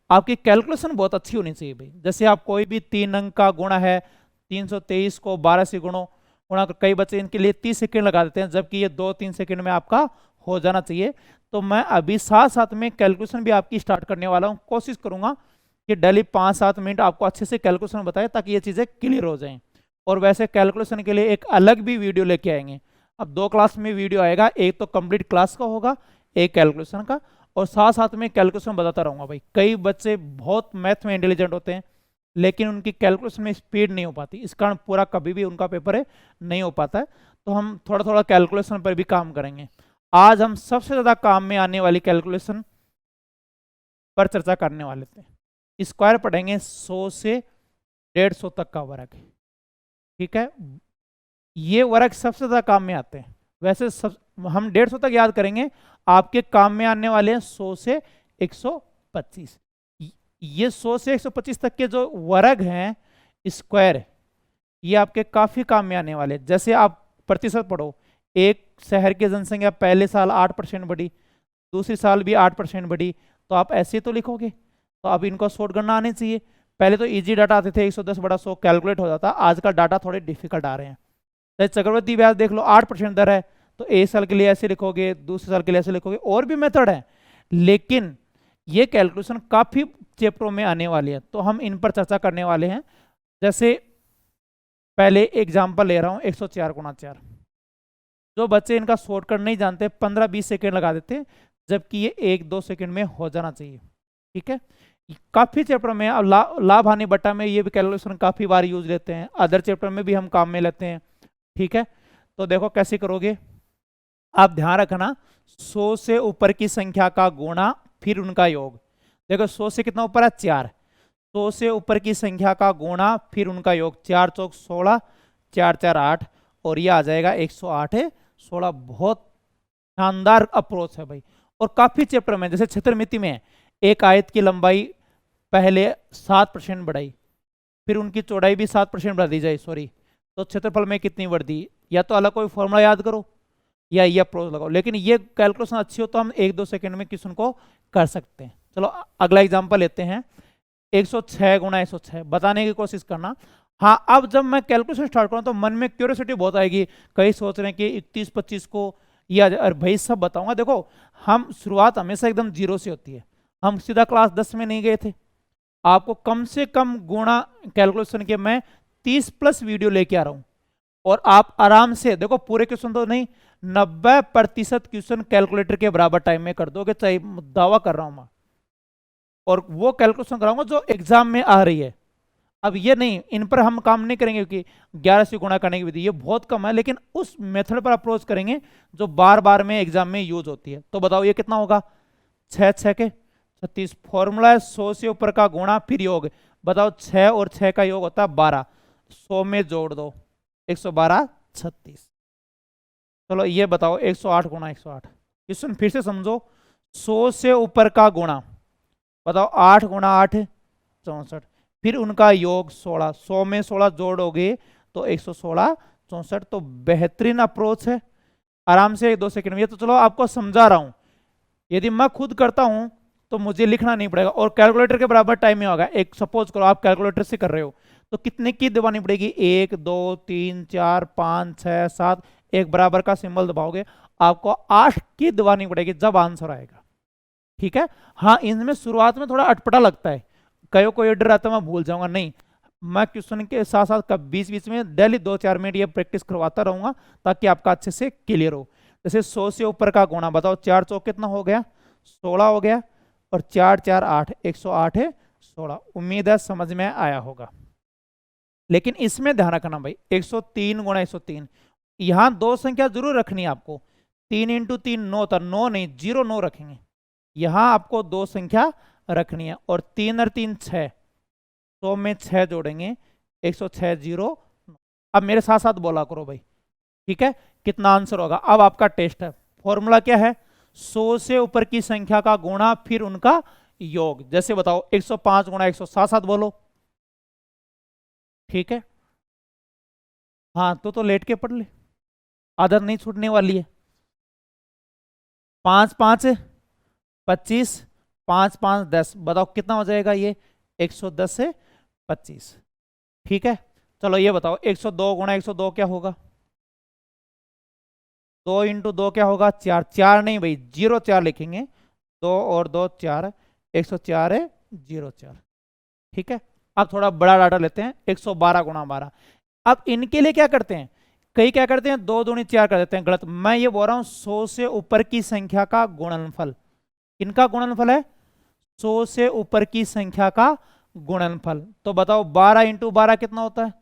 आपकी कैलकुलेशन बहुत अच्छी होनी चाहिए भाई। जैसे आप कोई भी 3 अंक का गुणा है, 323 को 12 से गुणा, कई बच्चे इनके लिए 30 सेकंड लगा देते हैं, जबकि ये 2-3 सेकंड में आपका हो जाना चाहिए। तो मैं अभी साथ साथ में कैलकुलेशन भी आपकी स्टार्ट करने वाला हूँ, कोशिश करूंगा कि डेली 5-7 मिनट आपको अच्छे से कैलकुलेशन बताए ताकि ये चीज़ें क्लियर हो जाएं। और वैसे कैलकुलेशन के लिए एक अलग भी वीडियो लेके आएंगे। अब 2 क्लास में वीडियो आएगा, एक तो कंप्लीट क्लास का होगा, एक कैलकुलेशन का, और साथ साथ में कैलकुलेशन बताता रहूंगा भाई। कई बच्चे बहुत मैथ में इंटेलिजेंट होते हैं लेकिन उनकी कैलकुलेशन में स्पीड नहीं हो पाती, इस कारण पूरा कभी भी उनका पेपर है नहीं हो पाता है। तो हम थोड़ा थोड़ा कैलकुलेशन पर भी काम करेंगे। आज हम सबसे ज़्यादा काम में आने वाली कैलकुलेशन पर चर्चा करने वाले थे। स्क्वायर पढ़ेंगे 100 से 150 तक का वर्ग। ठीक है, ये वर्ग सबसे ज़्यादा काम में आते हैं। वैसे हम 150 तक याद करेंगे, आपके काम में आने वाले हैं 100 से 125। ये 100 से 125 तक के जो वर्ग हैं स्क्वायर, ये आपके काफी काम में आने वाले। जैसे आप प्रतिशत पढ़ो, एक शहर की जनसंख्या पहले साल 8% बढ़ी, दूसरी साल भी 8% बढ़ी, तो आप ऐसे तो लिखोगे। तो अब इनको शॉर्ट करना आने चाहिए। पहले तो इजी डाटा आते थे, 110/100 कैलकुलेट हो जाता, आज का डाटा थोड़े डिफिकल्ट आ रहे हैं। जैसे चक्रवृद्धि ब्याज देख लो, 8% दर है, तो एक साल के लिए ऐसे लिखोगे, दूसरे साल के लिए ऐसे लिखोगे, और भी मेथड है, लेकिन ये कैलकुलेशन काफी चैप्टरों में आने वाली है, तो हम इन पर चर्चा करने वाले हैं। जैसे पहले एग्जाम्पल ले रहा हूं, 104 × 4। जो बच्चे इनका शॉर्टकट नहीं जानते 15-20 सेकेंड लगा देते हैं, जबकि ये 1-2 सेकेंड में हो जाना चाहिए। ठीक है, काफी चैप्टर में, अब लाभ हानि बट्टा में ये भी कैलकुलेशन काफी बार यूज लेते हैं, अदर चैप्टर में भी हम काम में लेते हैं। ठीक है, तो देखो कैसे करोगे, आप ध्यान रखना, 100 से ऊपर की संख्या का गुणा फिर उनका योग। देखो 100 से कितना ऊपर है 4, 100 से ऊपर की संख्या का गुणा फिर उनका योग, 4 चौक 16, 4 4 8, और ये आ जाएगा 108 है 16। बहुत शानदार अप्रोच है भाई। और काफी चैप्टर में, जैसे क्षेत्रमिति में एक आयत की लंबाई पहले 7% बढ़ाई, फिर उनकी चौड़ाई भी 7% बढ़ा दी जाए, सॉरी, तो क्षेत्रफल में कितनी बढ़ती, या तो अलग कोई फॉर्मूला याद करो या ये अप्रोच लगाओ, लेकिन ये कैलकुलेशन अच्छी हो तो हम 1-2 सेकंड में क्वेश्चन को कर सकते हैं। चलो अगला एग्जांपल लेते हैं, 106 × 106 बताने की कोशिश करना। हाँ, अब जब मैं कैलकुलेशन स्टार्ट करूँ तो मन में क्यूरियोसिटी बहुत आएगी, कई सोच रहे हैं कि 31-25 को या भाई सब बताऊंगा। देखो हम शुरुआत हमेशा एकदम 0 से होती है, हम सीधा क्लास 10 में नहीं गए थे। आपको कम से कम गुणा कैलकुलेशन के मैं 30+ वीडियो लेके आ रहा हूं, और आप आराम से देखो, पूरे क्वेश्चन तो नहीं, 90% क्वेश्चन कैलकुलेटर के बराबर टाइम में कर दोगे, चाहे दावा कर रहा हूं मैं। और वो कैलकुलेशन कराऊंगा जो एग्जाम में आ रही है। अब ये नहीं, इन पर हम काम नहीं करेंगे क्योंकि 11 से गुणा करने की विधि ये बहुत कम है, लेकिन उस मेथड पर अप्रोच करेंगे जो बार बार में एग्जाम में यूज होती है। तो बताओ ये कितना होगा, 6 6 के 36। फॉर्मूला है 100 से ऊपर का गुणा फिर योग। बताओ 6 और 6 का योग होता है 12, 100 में जोड़ दो 112 36। चलो ये बताओ 108 × 108, क्वेश्चन फिर से समझो, 100 से ऊपर का गुणा, बताओ 8 × 8 64, फिर उनका योग 16, 100 में 16 जोड़ोगे तो 116 64। तो बेहतरीन अप्रोच है, आराम से 1-2 सेकंड में। ये तो चलो आपको समझा रहा हूं, यदि मैं खुद करता हूं तो मुझे लिखना नहीं पड़ेगा, और कैलकुलेटर के बराबर टाइम में होगा। एक सपोज करो आप कैलकुलेटर से कर रहे हो, तो कितने की दबानी पड़ेगी, 1 2 3 4 5 6 7, एक बराबर का सिंबल दबाओगे, आपको 8 की दबानी पड़ेगी जब आंसर आएगा। ठीक है, हाँ इनमें शुरुआत में थोड़ा अटपटा लगता है, कई को ये डर आता है मैं भूल जाऊंगा, नहीं, मैं क्वेश्चन के साथ साथ कब बीच बीच में डेली 2-4 मिनट ये प्रैक्टिस करवाता रहूंगा ताकि आपका अच्छे से क्लियर हो। जैसे 100 से ऊपर का गुणा बताओ, 4 चौक कितना हो गया, 16 हो गया, और 4 4 8, 108 है 16। उम्मीद है समझ में आया होगा। लेकिन इसमें ध्यान रखना भाई, 103 गुणा 103, यहां दो संख्या जरूर रखनी है आपको। 3 इंटू 3 9 था, 9 नहीं 0 9 रखेंगे, यहां आपको दो संख्या रखनी है। और 3 और 3 6, 100 में 6 जोड़ेंगे, 106 0। अब मेरे साथ साथ बोला करो भाई, ठीक है, कितना आंसर होगा। अब आपका टेस्ट है, फॉर्मूला क्या है, 100 से ऊपर की संख्या का गुणा फिर उनका योग। जैसे बताओ 105 गुणा 100, साथ साथ बोलो, ठीक है। हाँ तो लेट के पढ़ ले, आदत नहीं छूटने वाली है। 5 5 25, 5 5 10, बताओ कितना हो जाएगा ये, 110 से 25। ठीक है, चलो ये बताओ 102 गुणा 102 क्या होगा, 2 इंटू 2 क्या होगा, 4 4 नहीं भाई 0 4 लिखेंगे, 2 और 2 4, 104 है 0 4। ठीक है, अब थोड़ा बड़ा डाटा लेते हैं, 112 गुणा 12। अब इनके लिए क्या करते हैं, कई क्या करते हैं 2 दूनी 4 कर देते हैं, गलत। मैं ये बोल रहा हूं 100 से ऊपर की संख्या का गुणनफल, इनका गुणनफल है 100 से ऊपर की संख्या का गुणनफल। तो बताओ 12 इंटू 12 कितना होता है,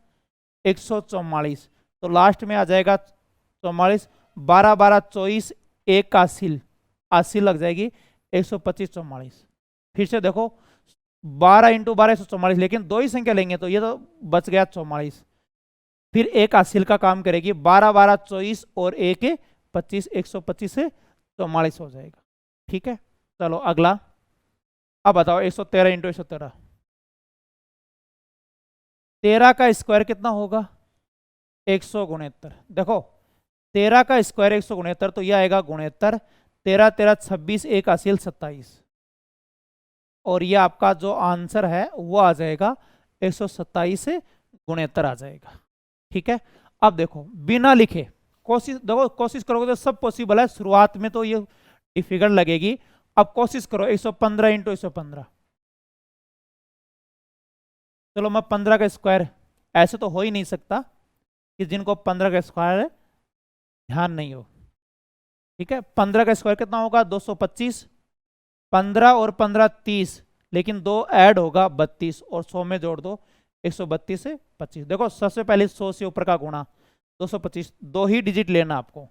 144। तो लास्ट में आ जाएगा 44, 12 12 24, एक का अस्सी लग जाएगी, 125 44। फिर से देखो 12 इंटू 12 144, लेकिन दो ही संख्या लेंगे तो ये तो बच गया 44। फिर एक अस्सी का काम करेगी, 12 12 24 और एक 25, 125 से 44 हो जाएगा। ठीक है, चलो अगला। अब बताओ 113 इंटू 113, 13 का स्क्वायर कितना होगा, 169। देखो 13 का स्क्वायर 169, तो यह आएगा गुणेत्तर, 13 13 26, एक हासिल 27, और ये आपका जो आंसर है वो आ जाएगा 127 से गुणेत्तर आ जाएगा। ठीक है, अब देखो बिना लिखे कोशिश, देखो कोशिश करोगे तो सब पॉसिबल है, शुरुआत में तो ये डिफिकल्ट लगेगी। अब कोशिश करो 115 इंटू 115, चलो मैं 15 का स्क्वायर, ऐसे तो हो ही नहीं सकता कि जिनको 15 का स्क्वायर ध्यान नहीं हो। ठीक है, 15 का स्क्वायर कितना होगा, 225, 15 और 15 30, लेकिन 2 ऐड होगा 32, और 100 में जोड़ दो 132 से 25। देखो सबसे पहले 100 से ऊपर का गुणा 225, दो ही डिजिट लेना आपको।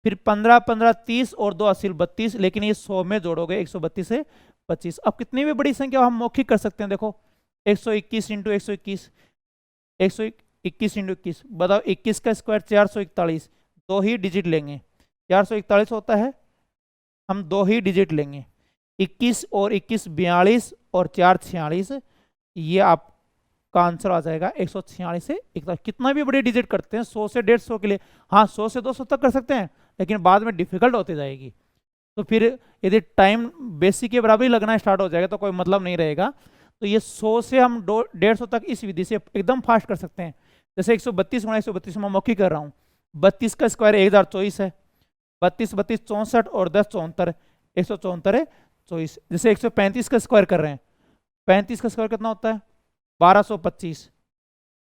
फिर 15 15 30 और 2 अस्सी 32, लेकिन ये 100 में जोड़ोगे 132 से 25। अब कितनी भी बड़ी संख्या हम मौखिक कर सकते हैं, देखो 121 इंटू 121, 121 इंटू 21, बताओ 21 का स्क्वायर 441, दो ही डिजिट लेंगे, 441 होता है, हम दो ही डिजिट लेंगे, 21 और 21 42, और 4 46, ये आपका आंसर आ जाएगा 146 से 41। कितना भी बड़ी डिजिट करते हैं 100 से 150 के लिए, हाँ 100 से 200 तक कर सकते हैं, लेकिन बाद में डिफिकल्ट होती जाएगी। तो फिर यदि टाइम बेसिक के बराबर ही लगना स्टार्ट हो जाएगा तो कोई मतलब नहीं रहेगा। तो ये 100 से हम 150 तक इस विधि से एकदम फास्ट कर सकते हैं। जैसे 132 गुणा 132 मैं मौखिक कर रहा हूँ, 32 का स्क्वायर 1024 है, 32 32 64, और 10 74, 174 है 24। जैसे 135 का स्क्वायर कर रहे हैं, 35 का स्क्वायर कितना होता है 1225,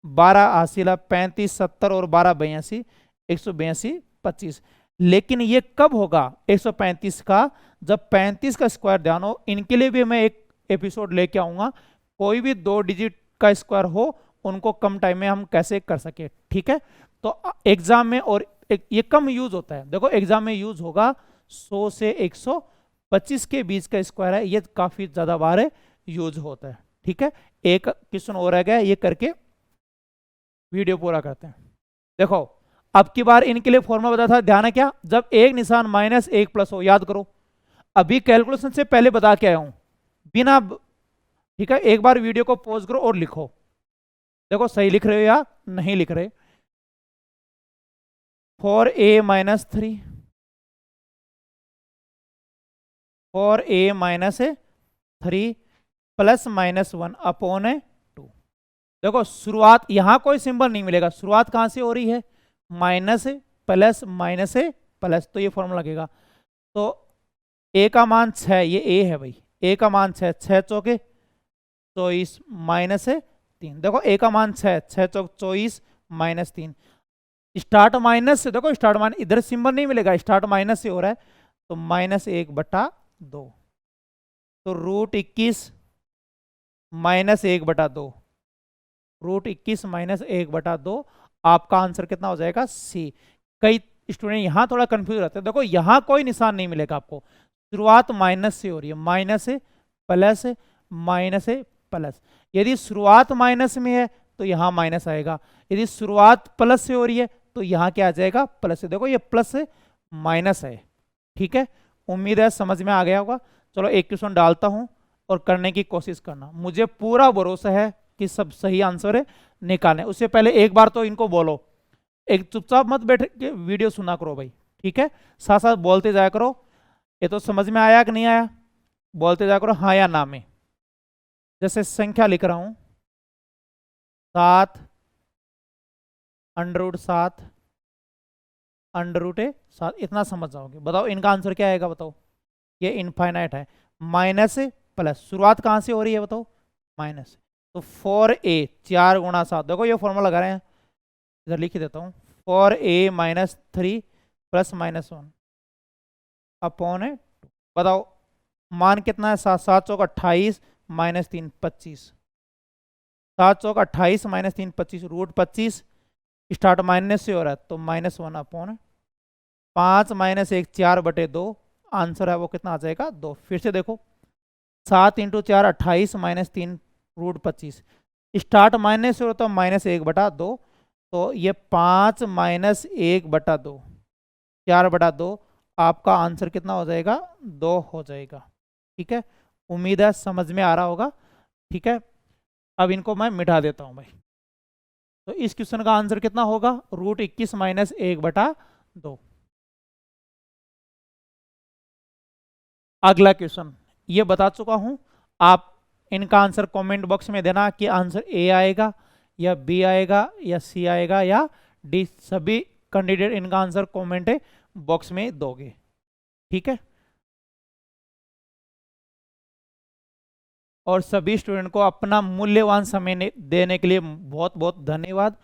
12 हासिल 35 70, और 12 82, 182 25। लेकिन ये कब होगा 135 का, जब 35 का स्क्वायर, ध्यान हो इनके लिए भी मैं एक एपिसोड लेके आऊंगा, कोई भी दो डिजिट का स्क्वायर हो उनको कम टाइम में हम कैसे कर सके। ठीक है, तो एग्जाम में, और ये कम यूज होता है, देखो एग्जाम में यूज होगा 100 से 125 के बीच का स्क्वायर है, ये काफी ज्यादा बार यूज होता है। ठीक है, एक क्वेश्चन और रह गया, ये करके वीडियो पूरा करते हैं। देखो अब की बार इनके लिए फॉर्मूला बताया था, ध्यान है क्या, जब एक निशान माइनस एक प्लस हो, याद करो अभी कैलकुलेशन से पहले बता के आया हूं बिना। ठीक है, एक बार वीडियो को पॉज करो और लिखो, देखो सही लिख रहे हो या नहीं लिख रहे। 4a minus 3, 4a minus 3 plus minus 1 upon 2। देखो शुरुआत यहां कोई सिंबल नहीं मिलेगा, शुरुआत कहां से हो रही है, माइनस प्लस माइनस प्लस, तो ये फॉर्मूला लगेगा। तो ए का मान 6, ये ए है भाई, ए का मान 6, 6 चौके 24 माइनस है 3। देखो ए का मान 6, 6 चौक 24 माइनस 3। स्टार्ट माइनस से, देखो स्टार्ट माइनस, इधर सिंबल नहीं मिलेगा, स्टार्ट माइनस से हो रहा है, तो -1/2। तो √21 -1/2, √21 -1/2, आपका आंसर कितना हो जाएगा? सी। कई स्टूडेंट यहां थोड़ा कंफ्यूज रहते हैं, देखो यहां कोई निशान नहीं मिलेगा आपको, शुरुआत माइनस से हो रही है, माइनस है प्लस है, माइनस है प्लस। यदि शुरुआत माइनस में है तो यहाँ माइनस आएगा, यदि शुरुआत प्लस से हो रही है तो यहाँ क्या आ जाएगा? प्लस है। देखो ये प्लस है माइनस है, ठीक है। उम्मीद है समझ में आ गया होगा। चलो एक क्वेश्चन डालता हूँ और करने की कोशिश करना, मुझे पूरा भरोसा है कि सब सही आंसर है निकालने। उससे पहले एक बार तो इनको बोलो, एक चुपचाप मत बैठ के वीडियो सुना करो भाई, ठीक है, साथ साथ बोलते जाया करो। ये तो समझ में आया कि नहीं आया? बोलते जाया करो हाँ या ना में। जैसे संख्या लिख रहा हूं 7 √7 √7, इतना समझ जाओगे। बताओ इनका आंसर क्या आएगा? बताओ, ये इनफाइनाइट है, माइनस प्लस, शुरुआत कहां से हो रही है बताओ? माइनस। तो 4a 4 × 7, देखो ये फॉर्मूला लगा रहे हैं, इधर लिख देता हूँ, 4a - 3 + -1 अपॉन है। बताओ मान कितना है? 7 7 चौक 28 -3 25, 7 चौक 28 -3 25, √25 स्टार्ट माइनस से हो रहा है तो -1 अपॉन 5 - 1 4/2, आंसर है वो कितना आ जाएगा? 2। फिर से देखो 7 × 4 28 -3 √25, स्टार्ट माइनस से हो तो -1/2, तो ये 5 - 1/2 4/2, आपका आंसर कितना हो जाएगा? 2 हो जाएगा, ठीक है। उम्मीद है समझ में आ रहा होगा, ठीक है। अब इनको मैं मिटा देता हूं भाई। तो इस क्वेश्चन का आंसर कितना होगा? √21 - 1/2। अगला क्वेश्चन ये बता चुका हूं, आप इनका आंसर कमेंट बॉक्स में देना कि आंसर ए आएगा या बी आएगा या सी आएगा या डी। सभी कैंडिडेट इनका आंसर कमेंट बॉक्स में दोगे, ठीक है। और सभी स्टूडेंट को अपना मूल्यवान समय देने के लिए बहुत बहुत धन्यवाद।